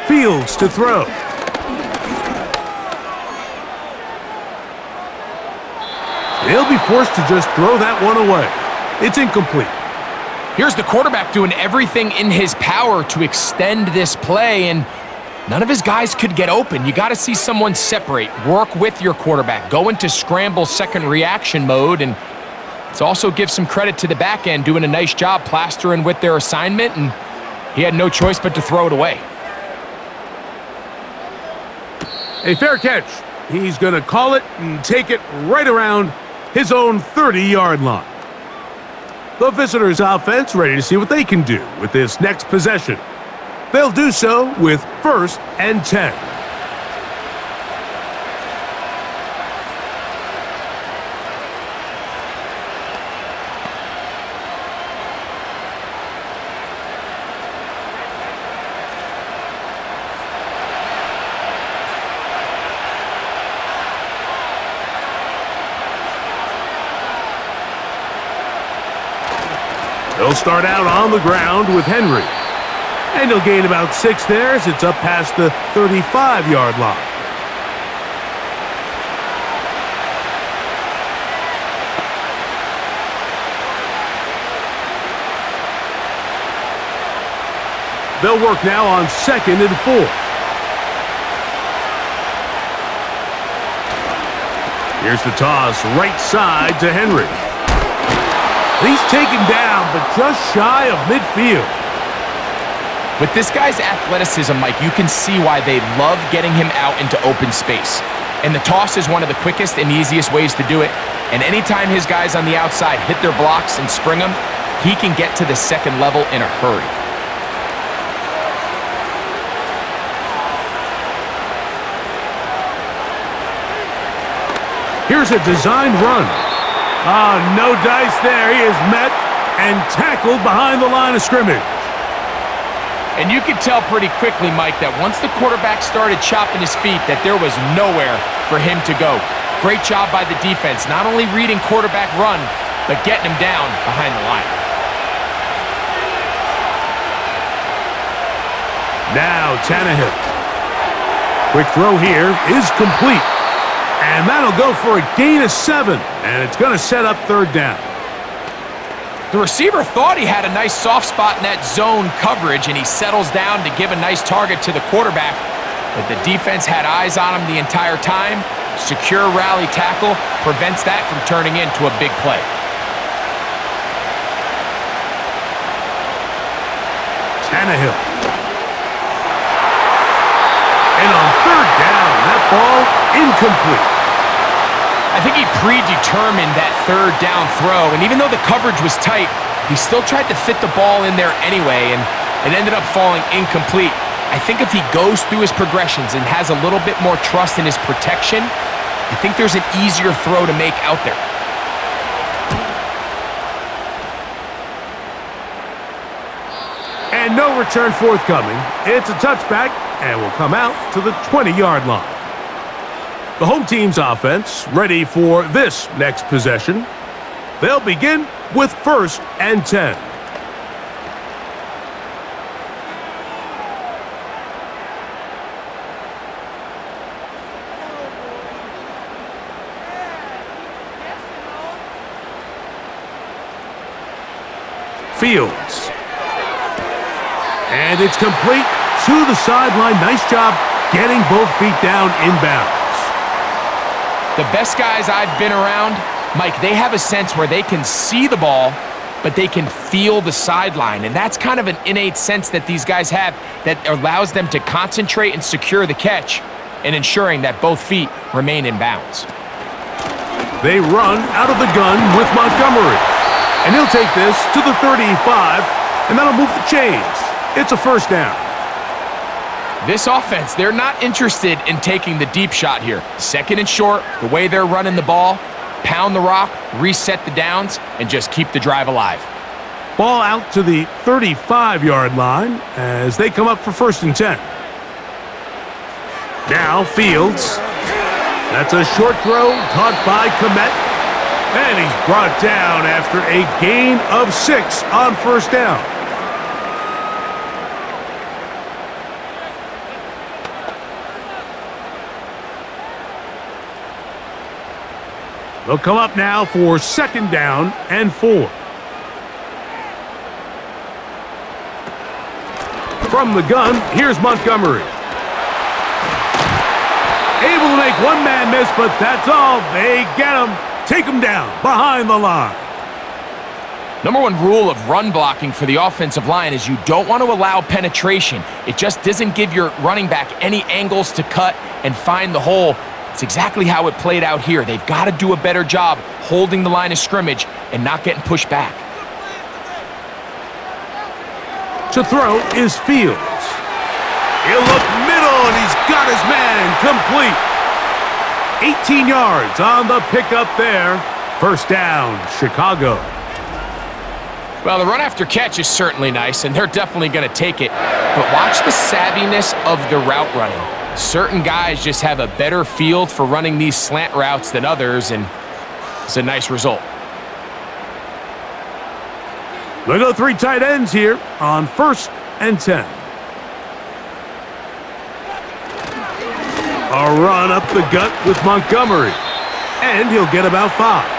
Fields to throw. He'll be forced to just throw that one away. It's incomplete. Here's the quarterback doing everything in his power to extend this play, and none of his guys could get open. You got to see someone separate, work with your quarterback, go into scramble second reaction mode, and it also gives some credit to the back end doing a nice job plastering with their assignment, and he had no choice but to throw it away. A fair catch. He's going to call it and take it right around his own 30-yard line. The visitors' offense ready to see what they can do with this next possession. They'll do so with 1st and 10. They'll start out on the ground with Henry. And he'll gain about 6 there as it's up past the 35-yard line. They'll work now on 2nd and 4. Here's the toss right side to Henry. He's taken down, but just shy of midfield. With this guy's athleticism, Mike, you can see why they love getting him out into open space. And the toss is one of the quickest and easiest ways to do it. And anytime his guys on the outside hit their blocks and spring them, he can get to the second level in a hurry. Here's a designed run. No dice there. He is met and tackled behind the line of scrimmage. And you could tell pretty quickly, Mike, that once the quarterback started chopping his feet, that there was nowhere for him to go. Great job by the defense, not only reading quarterback run, but getting him down behind the line. Now Tannehill. Quick throw here is complete. And that'll go for a gain of 7. And it's going to set up third down. The receiver thought he had a nice soft spot in that zone coverage, and he settles down to give a nice target to the quarterback. But the defense had eyes on him the entire time. Secure rally tackle prevents that from turning into a big play. Tannehill. And on third down, that ball incomplete. I think he predetermined that third down throw, and even though the coverage was tight, he still tried to fit the ball in there anyway, and it ended up falling incomplete. I think if he goes through his progressions and has a little bit more trust in his protection, I think there's an easier throw to make out there. And no return forthcoming. It's a touchback, and will come out to the 20-yard line. The home team's offense ready for this next possession. They'll begin with 1st and 10. Fields. And it's complete to the sideline. Nice job getting both feet down inbounds. The best guys I've been around, Mike, they have a sense where they can see the ball, but they can feel the sideline. And that's kind of an innate sense that these guys have that allows them to concentrate and secure the catch and ensuring that both feet remain in bounds. They run out of the gun with Montgomery. And he'll take this to the 35, and that'll move the chains. It's a first down. This offense, they're not interested in taking the deep shot here. 2nd and short, the way they're running the ball, pound the rock, reset the downs, and just keep the drive alive. Ball out to the 35-yard line as they come up for 1st and 10. Now Fields. That's a short throw caught by Komet. And he's brought down after a gain of 6 on 1st down. They'll come up now for 2nd down and 4. From the gun, here's Montgomery. Able to make one man miss, but that's all. They get him. Take him down behind the line. Number 1 rule of run blocking for the offensive line is you don't want to allow penetration. It just doesn't give your running back any angles to cut and find the hole. It's exactly how it played out here. They've got to do a better job holding the line of scrimmage and not getting pushed back. To throw is Fields. He'll look middle, and he's got his man complete. 18 yards on the pickup there. First down, Chicago. Well, the run after catch is certainly nice, and they're definitely going to take it. But watch the savviness of the route running. Certain guys just have a better feel for running these slant routes than others, and it's a nice result. They go 3 tight ends here on 1st and 10. A run up the gut with Montgomery, and he'll get about 5.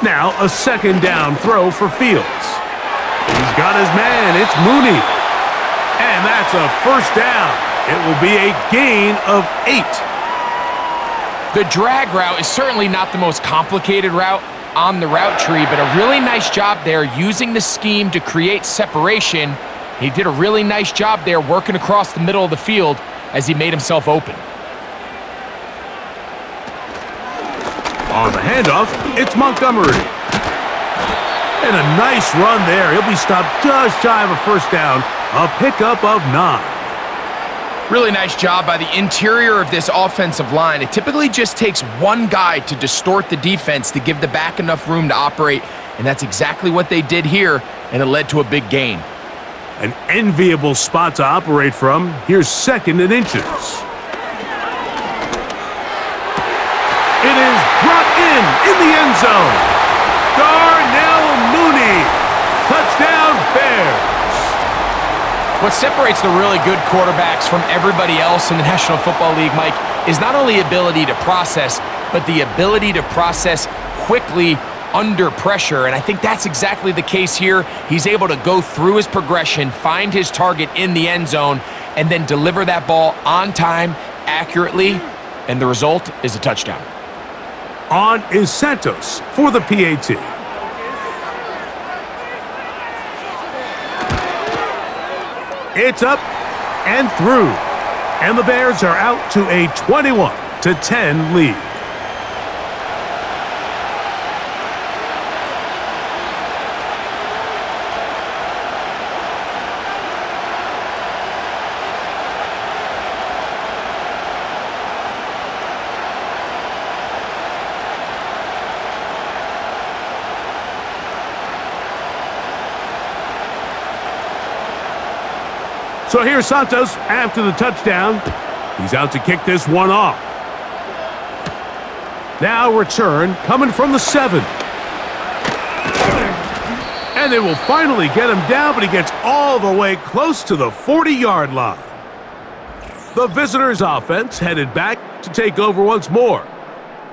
Now a 2nd down throw for Fields. He's got his man. It's Mooney. And that's a first down. It will be a gain of 8. The drag route is certainly not the most complicated route on the route tree, but a really nice job there using the scheme to create separation. He did a really nice job there working across the middle of the field as he made himself open. On the handoff, it's Montgomery. And a nice run there. He'll be stopped just shy of a first down. A pickup of 9. Really nice job by the interior of this offensive line. It typically just takes one guy to distort the defense to give the back enough room to operate And that's exactly what they did here, and it led to a big gain. An enviable spot to operate from. Here's 2nd and inches. It is brought in the end zone. Darnell Mooney. Touchdown, Bears. What separates the really good quarterbacks from everybody else in the National Football League, Mike, is not only ability to process, but the ability to process quickly under pressure, and I think that's exactly the case here. He's able to go through his progression, find his target in the end zone, and then deliver that ball on time, accurately, and the result is a touchdown. On is Santos for the PAT. It's up and through, and the Bears are out to a 21-10 lead. So here's Santos after the touchdown. He's out to kick this one off. Now return coming from the 7. And they will finally get him down, but he gets all the way close to the 40-yard line. The visitors' offense headed back to take over once more.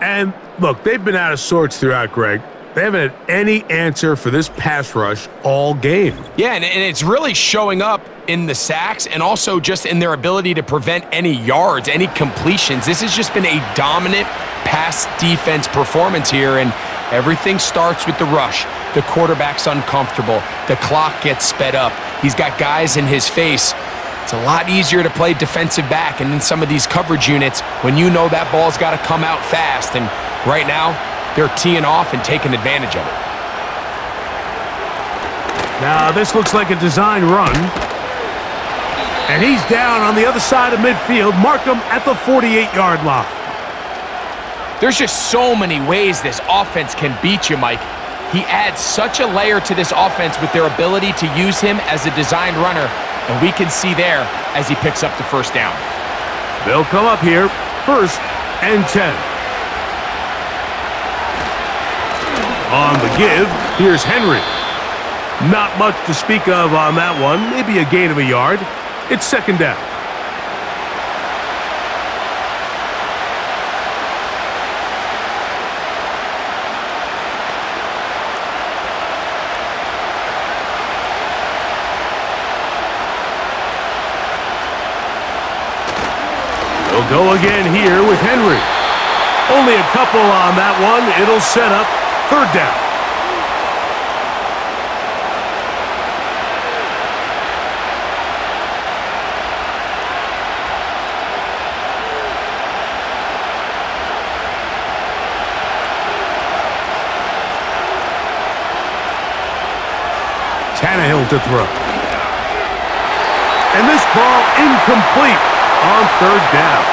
And look, they've been out of sorts throughout, Greg. They haven't had any answer for this pass rush all game. Yeah, and it's really showing up in the sacks and also just in their ability to prevent any yards, any completions. This has just been a dominant pass defense performance here, and everything starts with the rush. The quarterback's uncomfortable. The clock gets sped up. He's got guys in his face. It's a lot easier to play defensive back and in some of these coverage units when you know that ball's got to come out fast, and right now, they're teeing off and taking advantage of it. Now, this looks like a design run. And he's down on the other side of midfield. Mark him at the 48-yard line. There's just so many ways this offense can beat you, Mike. He adds such a layer to this offense with their ability to use him as a design runner, and we can see there as he picks up the first down. They'll come up here, 1st and 10. On the give, here's Henry. Not much to speak of on that one. Maybe a gain of a yard. It's 2nd down. They'll go again here with Henry. Only a couple on that one. It'll set up 3rd down. Tannehill to throw. And this ball incomplete on 3rd down.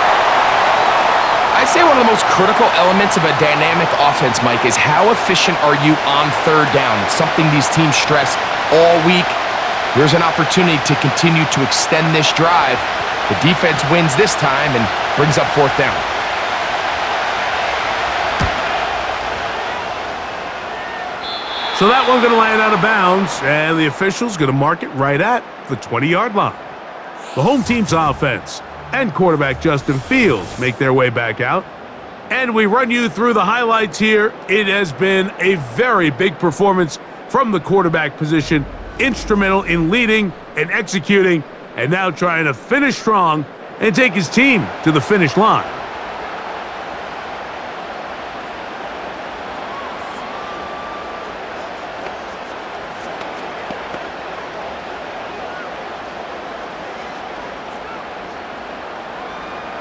I'd say one of the most critical elements of a dynamic offense, Mike, is how efficient are you on 3rd down? It's something these teams stress all week. Here's an opportunity to continue to extend this drive. The defense wins this time and brings up 4th down. So that one's going to land out of bounds, and the official's going to mark it right at the 20-yard line. The home team's offense and quarterback Justin Fields make their way back out. And we run you through the highlights here. It has been a very big performance from the quarterback position, instrumental in leading and executing, and now trying to finish strong and take his team to the finish line.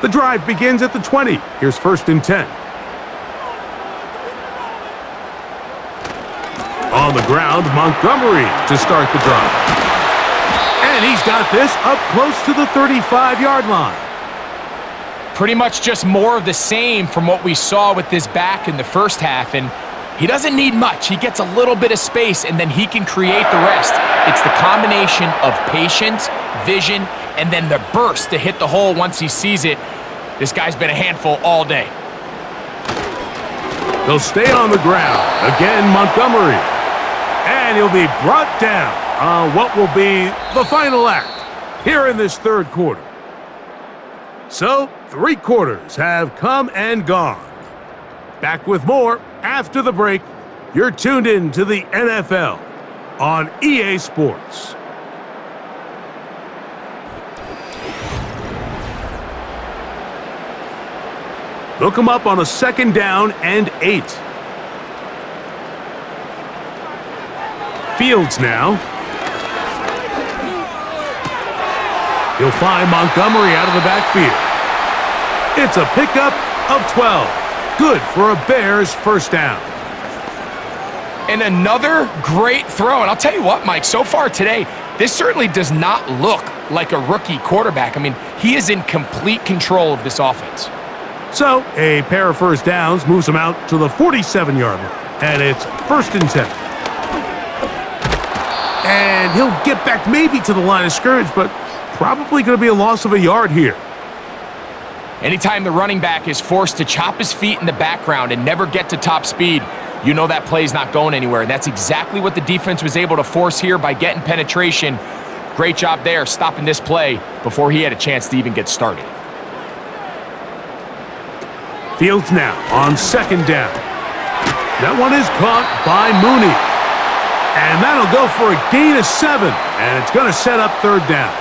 The drive begins at the 20. Here's 1st and 10. On the ground, Montgomery to start the drive. And he's got this up close to the 35-yard line. Pretty much just more of the same from what we saw with this back in the first half. And He doesn't need much. He gets a little bit of space, and then he can create the rest. It's the combination of patience, vision, and then the burst to hit the hole once he sees it. This guy's been a handful all day. They'll stay on the ground. Again, Montgomery. And he'll be brought down on what will be the final act here in this third quarter. So, 3 quarters have come and gone. Back with more after the break. You're tuned in to the NFL on EA Sports. They'll come up on a 2nd down and 8. Fields now. He'll find Montgomery out of the backfield. It's a pickup of 12. Good for a Bears first down. And another great throw. And I'll tell you what, Mike, so far today, this certainly does not look like a rookie quarterback. I mean, he is in complete control of this offense. So, a pair of first downs moves him out to the 47-yard line. And it's 1st and 10. And he'll get back maybe to the line of scrimmage, but probably going to be a loss of a yard here. Anytime the running back is forced to chop his feet in the background and never get to top speed, you know that play's not going anywhere. And that's exactly what the defense was able to force here by getting penetration. Great job there, stopping this play before he had a chance to even get started. Fields now on 2nd down. That one is caught by Mooney. And that'll go for a gain of 7. And it's going to set up 3rd down.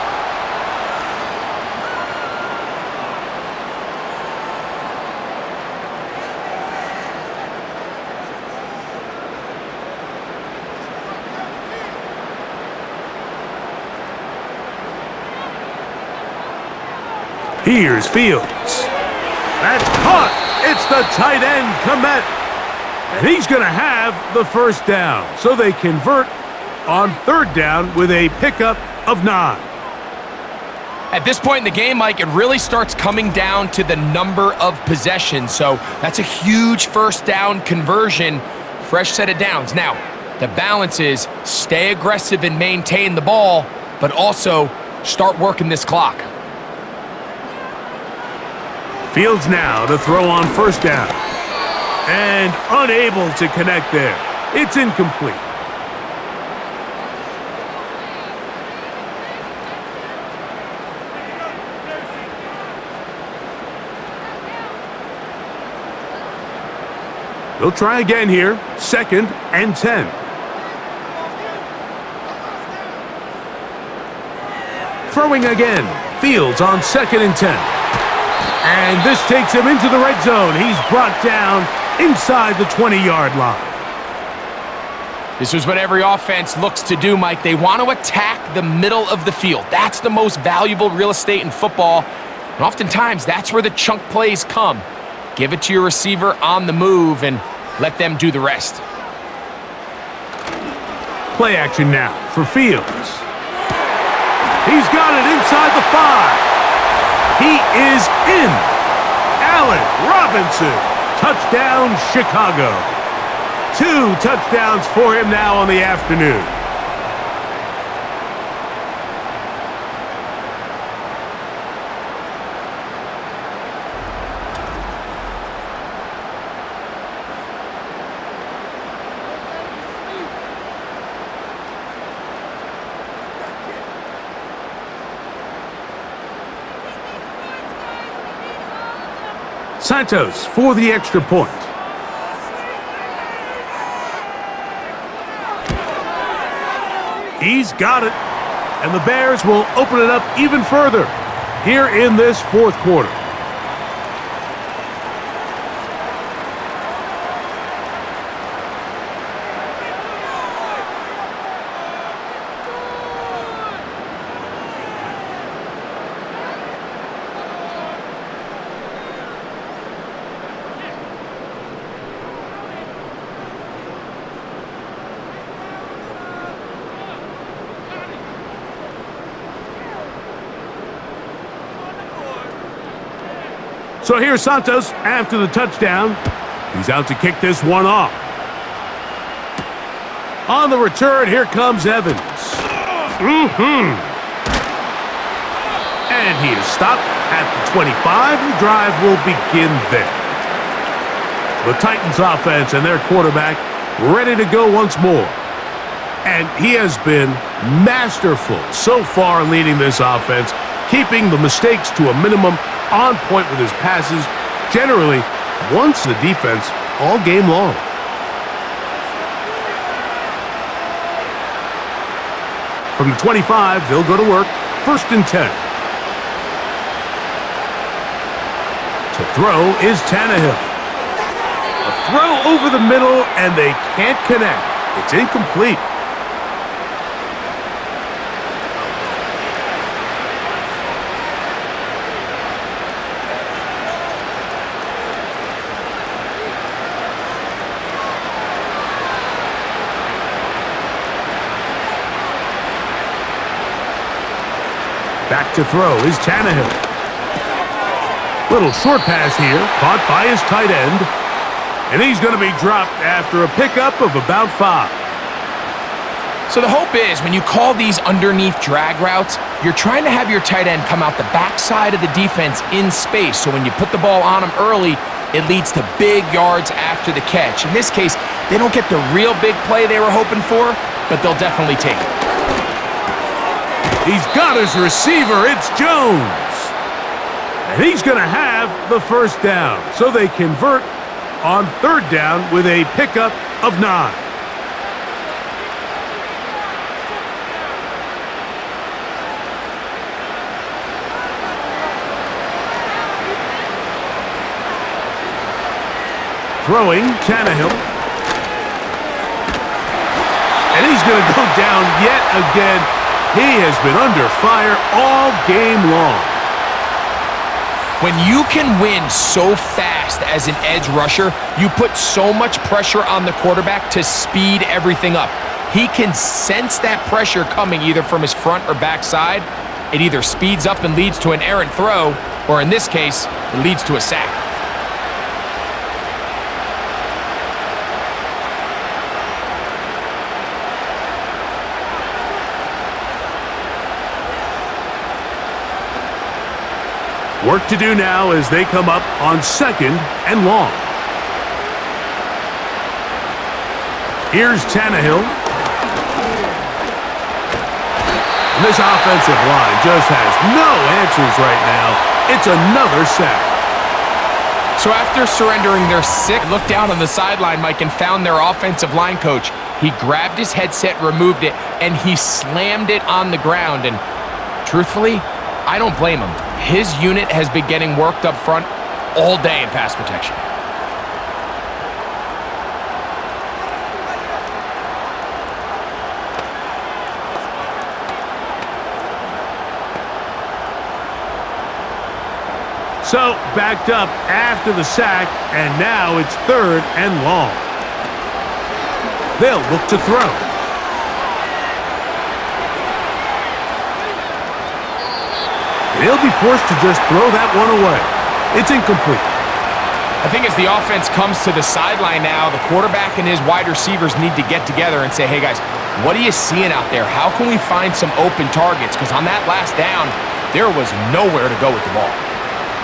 Here's Fields. That's caught. It's the tight end, Komet. And he's going to have the first down. So they convert on 3rd down with a pickup of 9. At this point in the game, Mike, it really starts coming down to the number of possessions. So that's a huge first down conversion, fresh set of downs. Now, the balance is stay aggressive and maintain the ball, but also start working this clock. Fields now to throw on 1st down. And unable to connect there. It's incomplete. They'll try again here. 2nd and 10. Throwing again. Fields on 2nd and 10. And this takes him into the red zone. He's brought down inside the 20-yard line. This is what every offense looks to do, Mike. They want to attack the middle of the field. That's the most valuable real estate in football. And oftentimes, that's where the chunk plays come. Give it to your receiver on the move and let them do the rest. Play action now for Fields. He's got it inside the 5. He is in. Allen Robinson. Touchdown, Chicago. 2 touchdowns for him now on the afternoon. Santos for the extra point. He's got it. And the Bears will open it up even further here in this 4th quarter. So here's Santos after the touchdown. He's out to kick this one off. On the return, here comes Evans. And he is stopped at the 25. The drive will begin there. The Titans offense and their quarterback ready to go once more. And he has been masterful so far leading this offense, keeping the mistakes to a minimum, on point with his passes, generally wants the defense all game long. From the 25, they'll go to work. 1st and 10. To throw is Tannehill. A throw over the middle, and they can't connect. It's incomplete. Back to throw is Tannehill. Little short pass here, caught by his tight end. And he's going to be dropped after a pickup of about 5. So the hope is when you call these underneath drag routes, you're trying to have your tight end come out the backside of the defense in space. So when you put the ball on him early, it leads to big yards after the catch. In this case, they don't get the real big play they were hoping for, but they'll definitely take it. He's got his receiver. It's Jones. And he's going to have the 1st down. So they convert on 3rd down with a pickup of 9. Throwing, Tannehill. And he's going to go down yet again. He has been under fire all game long. When you can win so fast as an edge rusher, you put so much pressure on the quarterback to speed everything up. He can sense that pressure coming either from his front or back side. It either speeds up and leads to an errant throw, or in this case, it leads to a sack. Work to do now as they come up on 2nd and long. Here's Tannehill. And this offensive line just has no answers right now. It's another sack. So after surrendering their 6th, looked down on the sideline, Mike, and found their offensive line coach. He grabbed his headset, removed it, and he slammed it on the ground. And truthfully, I don't blame him. His unit has been getting worked up front all day in pass protection. So, backed up after the sack, and now it's 3rd and long. They'll look to throw. They'll be forced to just throw that one away. It's incomplete. I think as the offense comes to the sideline now, the quarterback and his wide receivers need to get together and say, hey guys, what are you seeing out there? How can we find some open targets? Because on that last down, there was nowhere to go with the ball.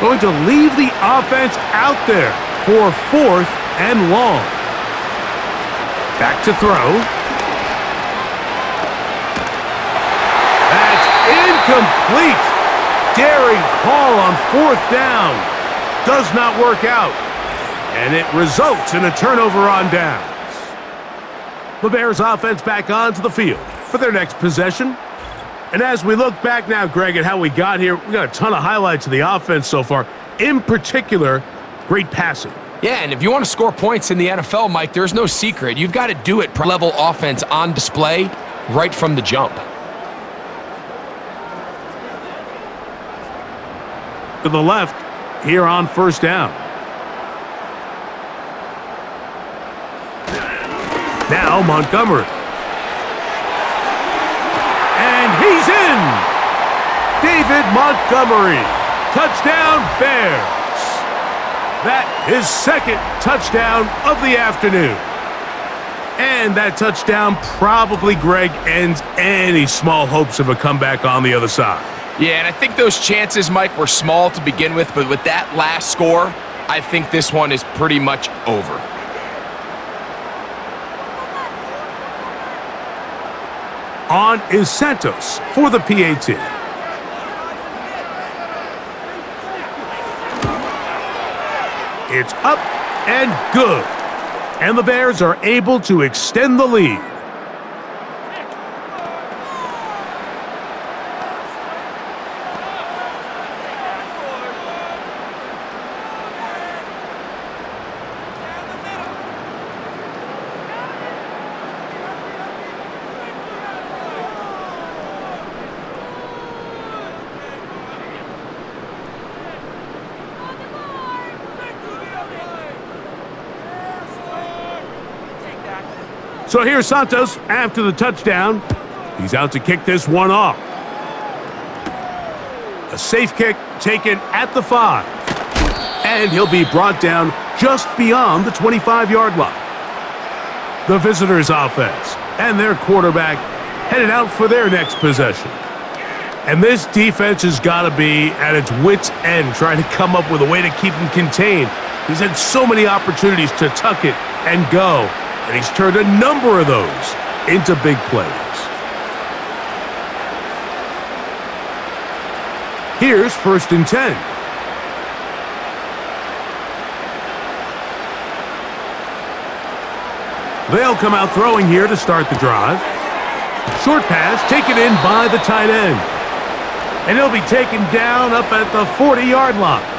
Going to leave the offense out there for 4th and long. Back to throw. That's incomplete. Daring call on 4th down. Does not work out. And it results in a turnover on downs. The Bears offense back onto the field for their next possession. And as we look back now, Greg, at how we got here, we got a ton of highlights of the offense so far. In particular, great passing. Yeah, and if you want to score points in the NFL, Mike, there's no secret. You've got to do it level offense on display right from the jump. To the left here on 1st down. Now Montgomery. And he's in! David Montgomery. Touchdown Bears. That is 2nd touchdown of the afternoon. And that touchdown probably, Greg, ends any small hopes of a comeback on the other side. Yeah, and I think those chances, Mike, were small to begin with, but with that last score, I think this one is pretty much over. On is Santos for the PAT. It's up and good. And the Bears are able to extend the lead. So here's Santos after the touchdown. He's out to kick this one off. A safe kick taken at the 5. And he'll be brought down just beyond the 25-yard line. The visitors' offense and their quarterback headed out for their next possession. And this defense has got to be at its wits' end trying to come up with a way to keep him contained. He's had so many opportunities to tuck it and go. And he's turned a number of those into big plays. Here's 1st and 10. They'll come out throwing here to start the drive. Short pass taken in by the tight end. And he'll be taken down up at the 40-yard line.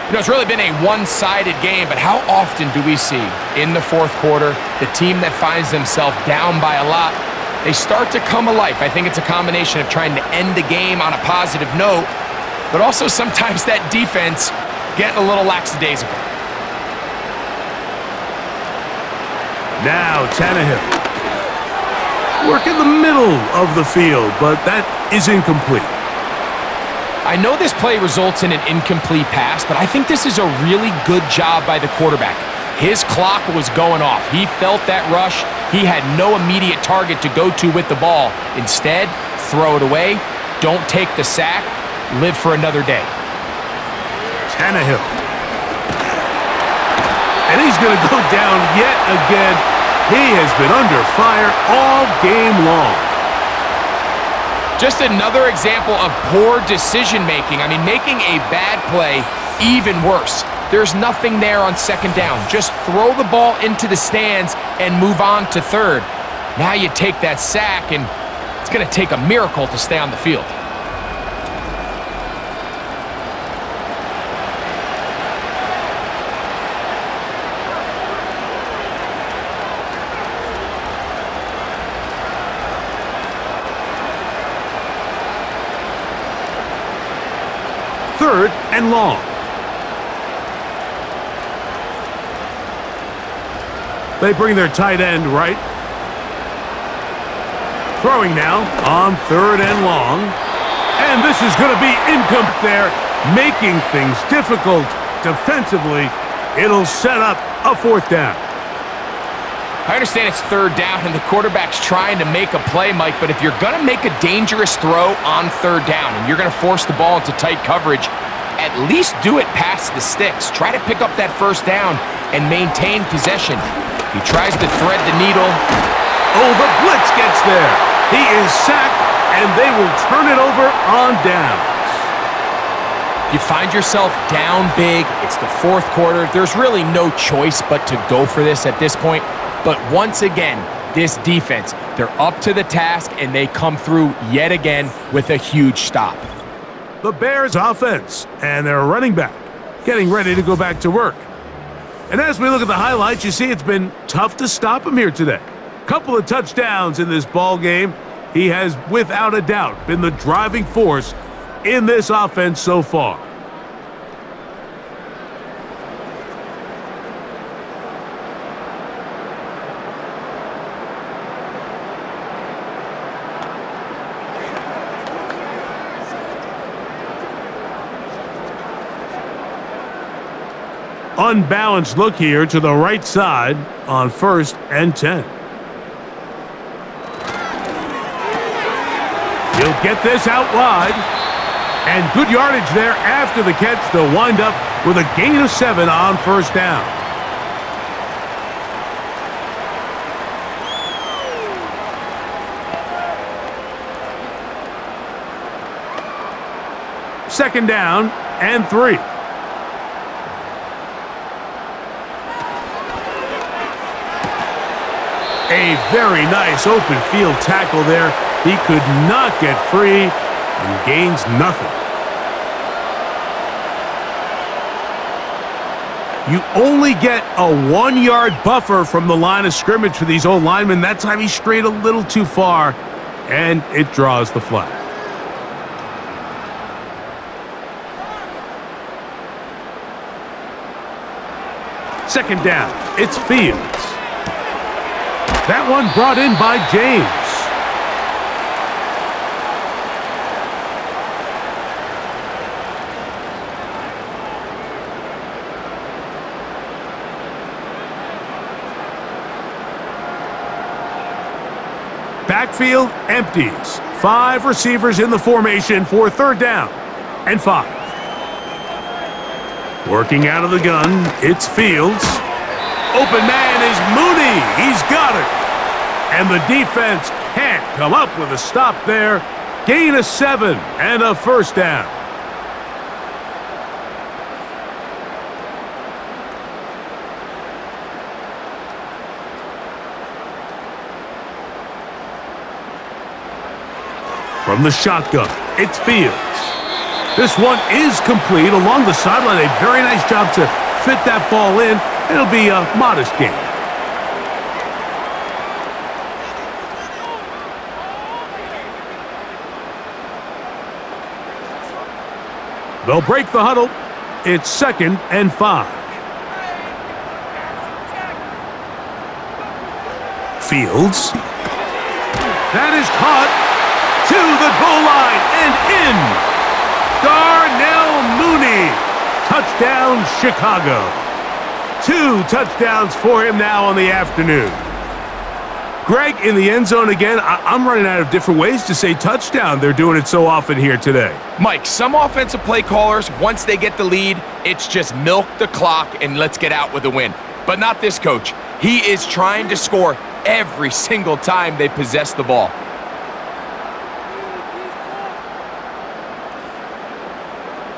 You know, it's really been a one-sided game, but how often do we see in the 4th quarter the team that finds themselves down by a lot, they start to come alive? I think it's a combination of trying to end the game on a positive note, but also sometimes that defense getting a little lackadaisical. Now Tannehill. Work in the middle of the field, but that is incomplete. I know this play results in an incomplete pass, but I think this is a really good job by the quarterback. His clock was going off. He felt that rush. He had no immediate target to go to with the ball. Instead, throw it away. Don't take the sack. Live for another day. Tannehill. And he's going to go down yet again. He has been under fire all game long. Just another example of poor decision-making. I mean, making a bad play even worse. There's nothing there on 2nd down. Just throw the ball into the stands and move on to 3rd. Now you take that sack, and it's going to take a miracle to stay on the field. Third and long. They bring their tight end right. Throwing now on 3rd and long. And this is going to be incomplete there, making things difficult defensively. It'll set up a 4th down. I understand it's 3rd down and the quarterback's trying to make a play, Mike, but if you're going to make a dangerous throw on 3rd down and you're going to force the ball into tight coverage, at least do it past the sticks. Try to pick up that 1st down and maintain possession. He tries to thread the needle. Oh, the blitz gets there. He is sacked, and they will turn it over on downs. You find yourself down big. It's the 4th quarter. There's really no choice but to go for this at this point. But once again, this defense, they're up to the task, and they come through yet again with a huge stop. The Bears offense and their running back getting ready to go back to work. And as we look at the highlights, you see it's been tough to stop him here today. Couple of touchdowns in this ball game. He has, without a doubt, been the driving force in this offense so far. unbalanced look here to the right side on 1st and 10. He'll get this out wide. And good yardage there after the catch to wind up with a gain of 7 on 1st down. Second down and 3. A very nice open field tackle there. He could not get free and gains nothing. You only get a 1-yard buffer from the line of scrimmage for these old linemen. That time he strayed a little too far, and it draws the flag. Second down, it's Fields. That one brought in by James. Backfield empties. 5 receivers in the formation for 3rd down and 5. Working out of the gun, it's Fields. Open man is Mooney. He's got it. And the defense can't come up with a stop there. Gain of 7 and a 1st down. From the shotgun, it's Fields. This one is complete along the sideline. A very nice job to fit that ball in. It'll be a modest gain. They'll break the huddle. It's 2nd and 5. Fields. That is caught to the goal line and in. Darnell Mooney. Touchdown, Chicago. 2 touchdowns for him now on the afternoon. Greg, in the end zone again, I'm running out of different ways to say touchdown. They're doing it so often here today. Mike, some offensive play callers, once they get the lead, it's just milk the clock and let's get out with a win. But not this coach. He is trying to score every single time they possess the ball.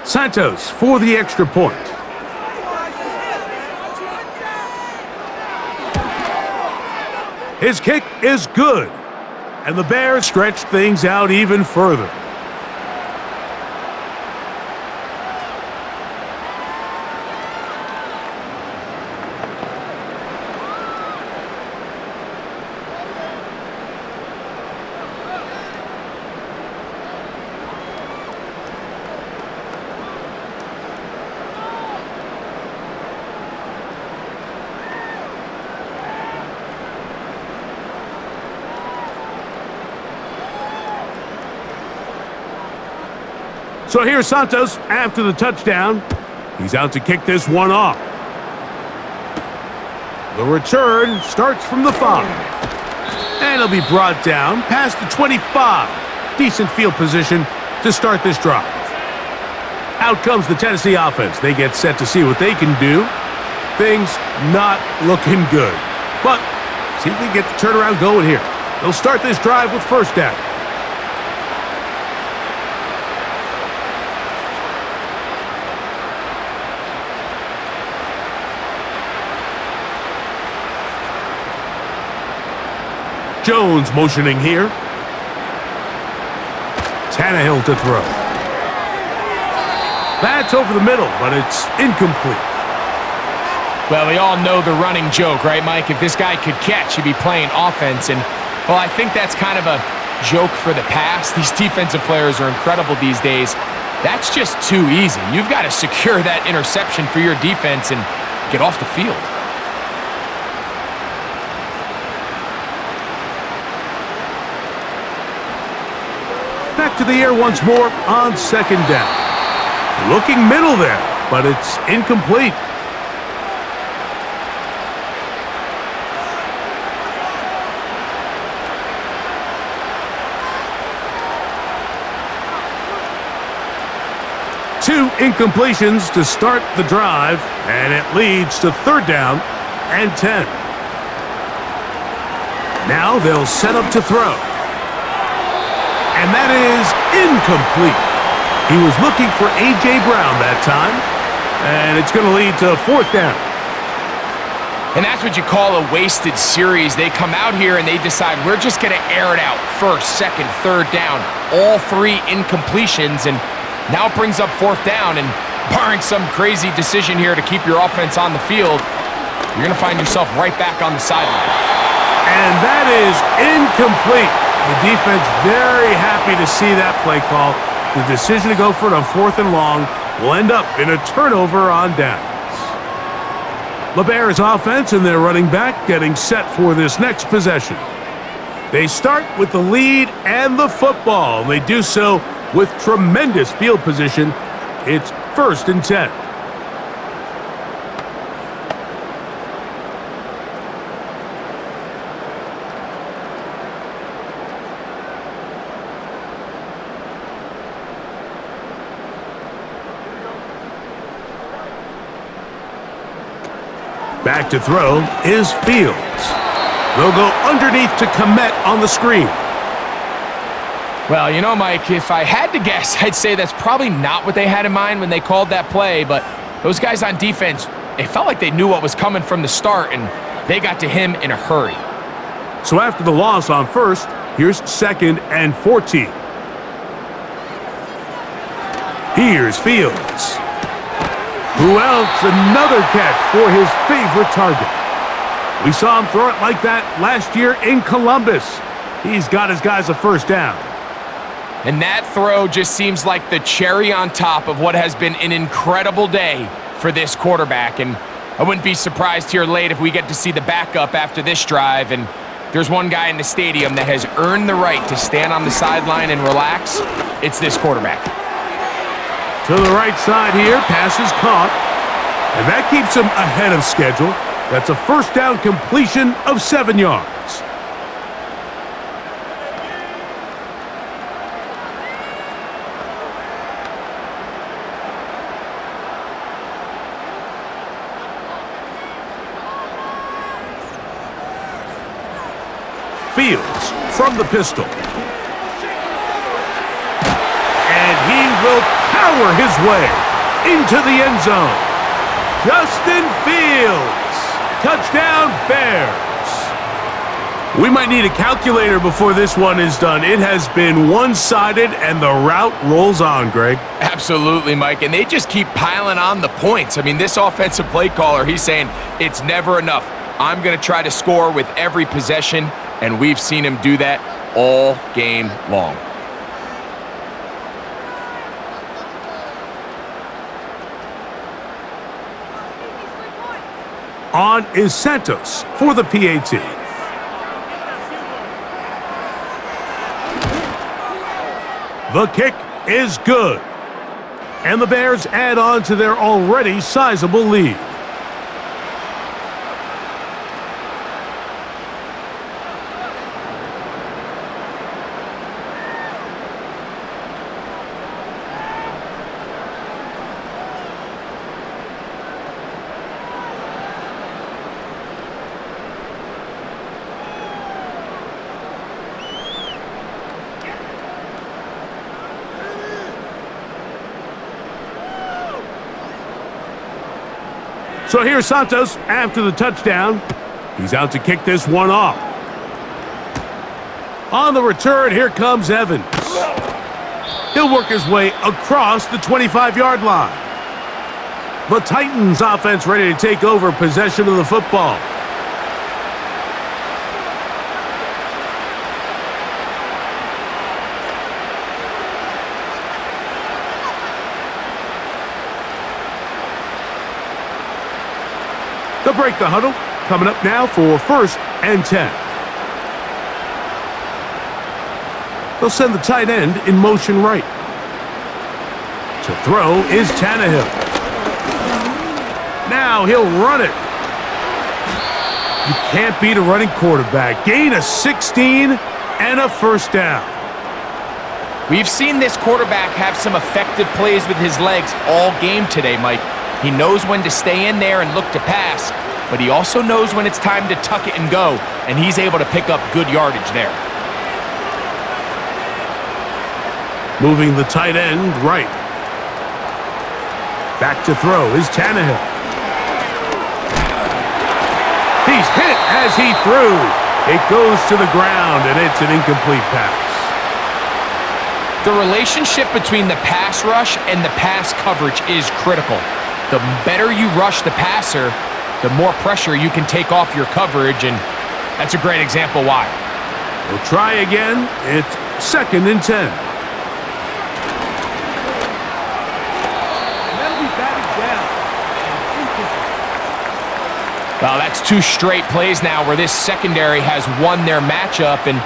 Santos for the extra point. His kick is good, and the Bears stretch things out even further. So here's Santos after the touchdown. He's out to kick this one off. The return starts from the 5. And it'll be brought down past the 25. Decent field position to start this drive. Out comes the Tennessee offense. They get set to see what they can do. Things not looking good. But see if they get the turnaround going here. They'll start this drive with 1st down. Jones motioning here. Tannehill to throw. That's over the middle, but it's incomplete. Well, we all know the running joke, right, Mike? If this guy could catch, he'd be playing offense. And, well, I think that's kind of a joke for the past. These defensive players are incredible these days. That's just too easy. You've got to secure that interception for your defense and get off the field. Back to the air once more on 2nd down. Looking middle there, but it's incomplete. 2 incompletions to start the drive, and it leads to 3rd down and 10. Now they'll set up to throw. And that is incomplete. He was looking for A.J. Brown that time, and it's going to lead to 4th down. And that's what you call a wasted series. They come out here and they decide we're just going to air it out. 1st, 2nd, 3rd down. All 3 incompletions, and now it brings up 4th down. And barring some crazy decision here to keep your offense on the field, you're going to find yourself right back on the sideline. And that is incomplete. The defense very happy to see that play call. The decision to go for it on 4th and long will end up in a turnover on downs. The Bears offense and their running back getting set for this next possession. They start with the lead and the football. They do so with tremendous field position. It's 1st and 10. Back to throw is Fields. They'll go underneath to Komet on the screen. Well, you know, Mike, if I had to guess, I'd say that's probably not what they had in mind when they called that play, but those guys on defense, it felt like they knew what was coming from the start, and they got to him in a hurry. So after the loss on 1st, here's 2nd and 14. Here's Fields. Who else? Another catch for his favorite target. We saw him throw it like that last year in Columbus. He's got his guys a 1st down. And that throw just seems like the cherry on top of what has been an incredible day for this quarterback. And I wouldn't be surprised here late if we get to see the backup after this drive. And there's one guy in the stadium that has earned the right to stand on the sideline and relax. It's this quarterback. To the right side here, pass is caught. And that keeps him ahead of schedule. That's a 1st down completion of 7 yards. Fields from the pistol. And he will power his way into the end zone. Justin Fields. Touchdown, Bears. We might need a calculator before this one is done. It has been one-sided, and the route rolls on, Greg. Absolutely, Mike, and they just keep piling on the points. I mean, this offensive play caller, he's saying it's never enough. I'm going to try to score with every possession, and we've seen him do that all game long. On is Santos for the PAT. The kick is good. And the Bears add on to their already sizable lead. So here's Santos after the touchdown. He's out to kick this one off. On the return, here comes Evans. He'll work his way across the 25-yard line. The Titans offense ready to take over possession of the football. They'll break the huddle. Coming up now for 1st and 10. They'll send the tight end in motion right. To throw is Tannehill. Now he'll run it. You can't beat a running quarterback. Gain of 16 and a 1st down. We've seen this quarterback have some effective plays with his legs all game today, Mike. He knows when to stay in there and look to pass, but he also knows when it's time to tuck it and go, and he's able to pick up good yardage there. Moving the tight end right. Back to throw is Tannehill. He's hit as he threw. It goes to the ground, and it's an incomplete pass. The relationship between the pass rush and the pass coverage is critical. The better you rush the passer, the more pressure you can take off your coverage, and that's a great example why. We'll try again. It's 2nd and 10. That'll be batted down. Well, that's 2 straight plays now where this secondary has won their matchup, and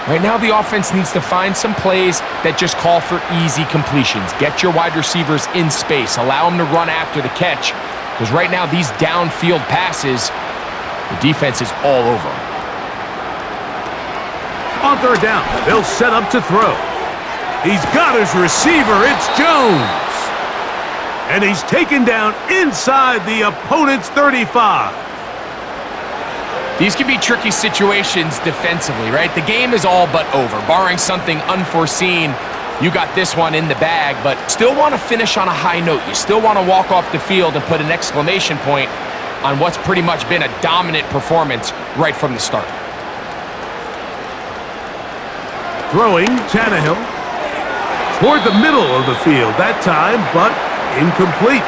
right now the offense needs to find some plays that just call for easy completions. Get your wide receivers in space. Allow them to run after the catch, because right now these downfield passes, the defense is all over them. On 3rd down, they'll set up to throw. He's got his receiver. It's Jones. And he's taken down inside the opponent's 35. These can be tricky situations defensively, right? The game is all but over. Barring something unforeseen, you got this one in the bag, but still want to finish on a high note. You still want to walk off the field and put an exclamation point on what's pretty much been a dominant performance right from the start. Throwing Tannehill toward the middle of the field that time, but incomplete.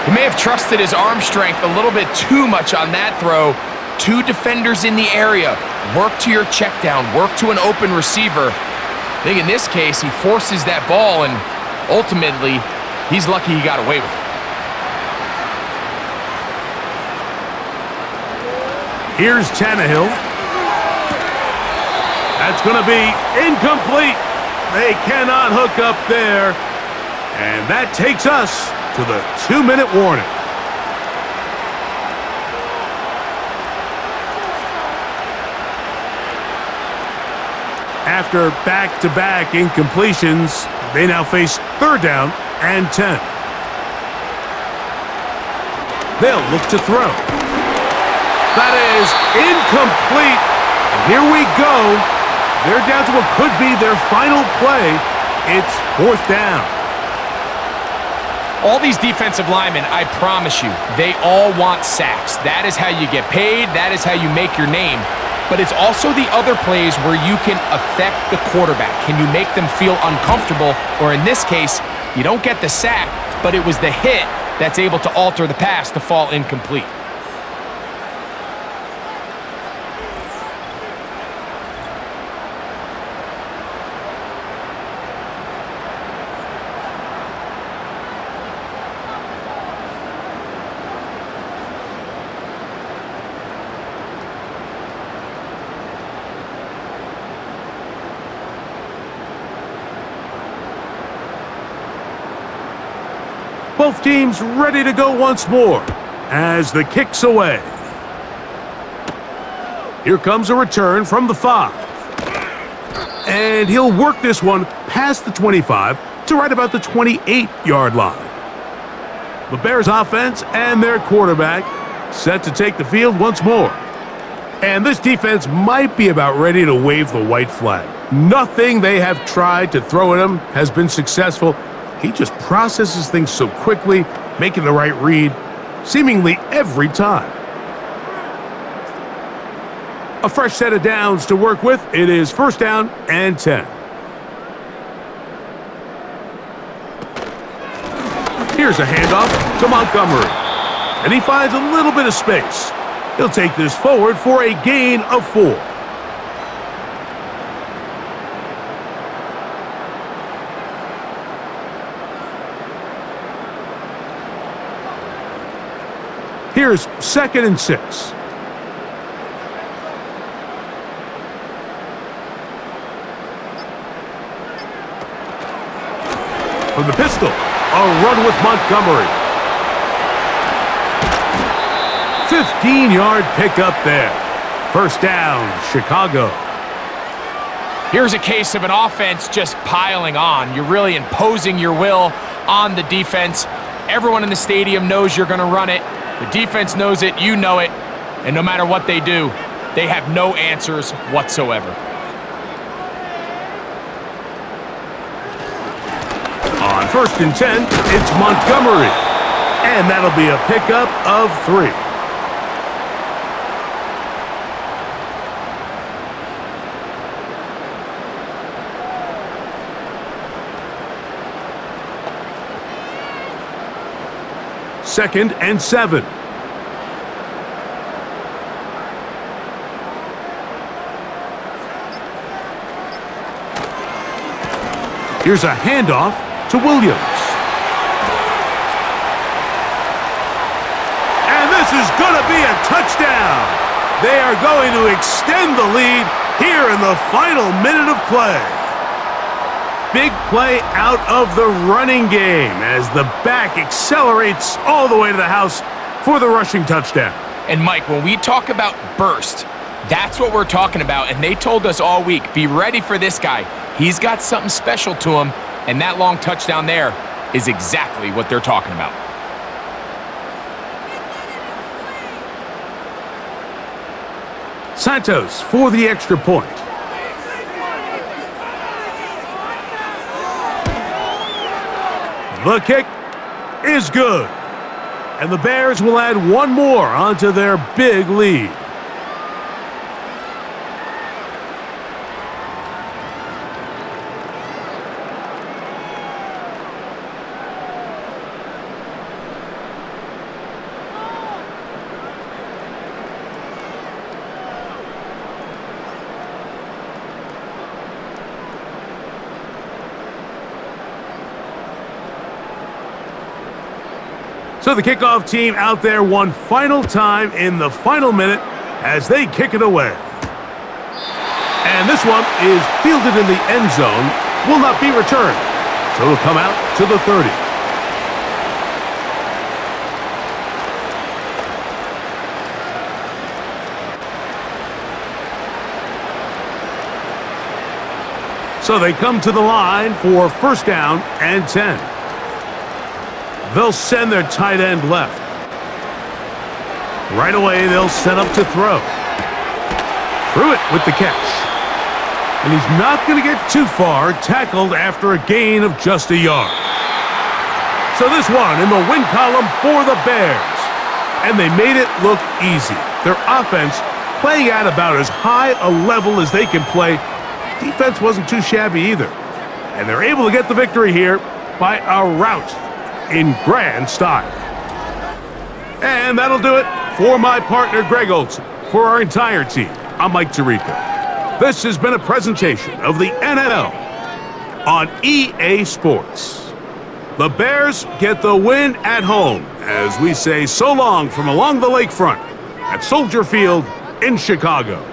He may have trusted his arm strength a little bit too much on that throw. 2 defenders in the area. Work to your check down. Work to an open receiver. I think in this case, he forces that ball, and ultimately, he's lucky he got away with it. Here's Tannehill. That's going to be incomplete. They cannot hook up there. And that takes us to the 2-minute warning. After back-to-back incompletions, they now face 3rd down and 10. They'll look to throw. That is incomplete. And here we go. They're down to what could be their final play. It's 4th down. All these defensive linemen, I promise you, they all want sacks. That is how you get paid. That is how you make your name. But it's also the other plays where you can affect the quarterback. Can you make them feel uncomfortable? Or in this case, you don't get the sack, but it was the hit that's able to alter the pass to fall incomplete. Both teams ready to go once more as the kick's away. Here comes a return from the 5. And he'll work this one past the 25 to right about the 28-yard line. The Bears offense and their quarterback set to take the field once more. And this defense might be about ready to wave the white flag. Nothing they have tried to throw at him has been successful. He just processes things so quickly, making the right read, seemingly every time. A fresh set of downs to work with. It is 1st down and 10. Here's a handoff to Montgomery. And he finds a little bit of space. He'll take this forward for a gain of 4. Here's 2nd and 6. From the pistol, a run with Montgomery. 15-yard pickup there. 1st down, Chicago. Here's a case of an offense just piling on. You're really imposing your will on the defense. Everyone in the stadium knows you're going to run it. The defense knows it, you know it, and no matter what they do, they have no answers whatsoever. On 1st and 10, it's Montgomery. And that'll be a pickup of 3. Second and 7. Here's a handoff to Williams. And this is going to be a touchdown. They are going to extend the lead here in the final minute of play. Big play out of the running game as the back accelerates all the way to the house for the rushing touchdown. And Mike, when we talk about burst, that's what we're talking about. And they told us all week, be ready for this guy. He's got something special to him, and that long touchdown there is exactly what they're talking about. Santos for the extra point. The kick is good. And the Bears will add one more onto their big lead. So the kickoff team out there one final time in the final minute as they kick it away. And this one is fielded in the end zone, will not be returned. So it'll come out to the 30. So they come to the line for 1st down and 10. They'll send their tight end left. Right away, they'll set up to throw. Threw it with the catch. And he's not going to get too far, tackled after a gain of just a yard. So this one in the win column for the Bears. And they made it look easy. Their offense playing at about as high a level as they can play. Defense wasn't too shabby either. And they're able to get the victory here by a rout in grand style. And that'll do it for my partner, Greg Olson. For our entire team, I'm Mike Tirico. This has been a presentation of the NFL on EA Sports. The Bears get the win at home as we say so long from along the lakefront at Soldier Field in Chicago.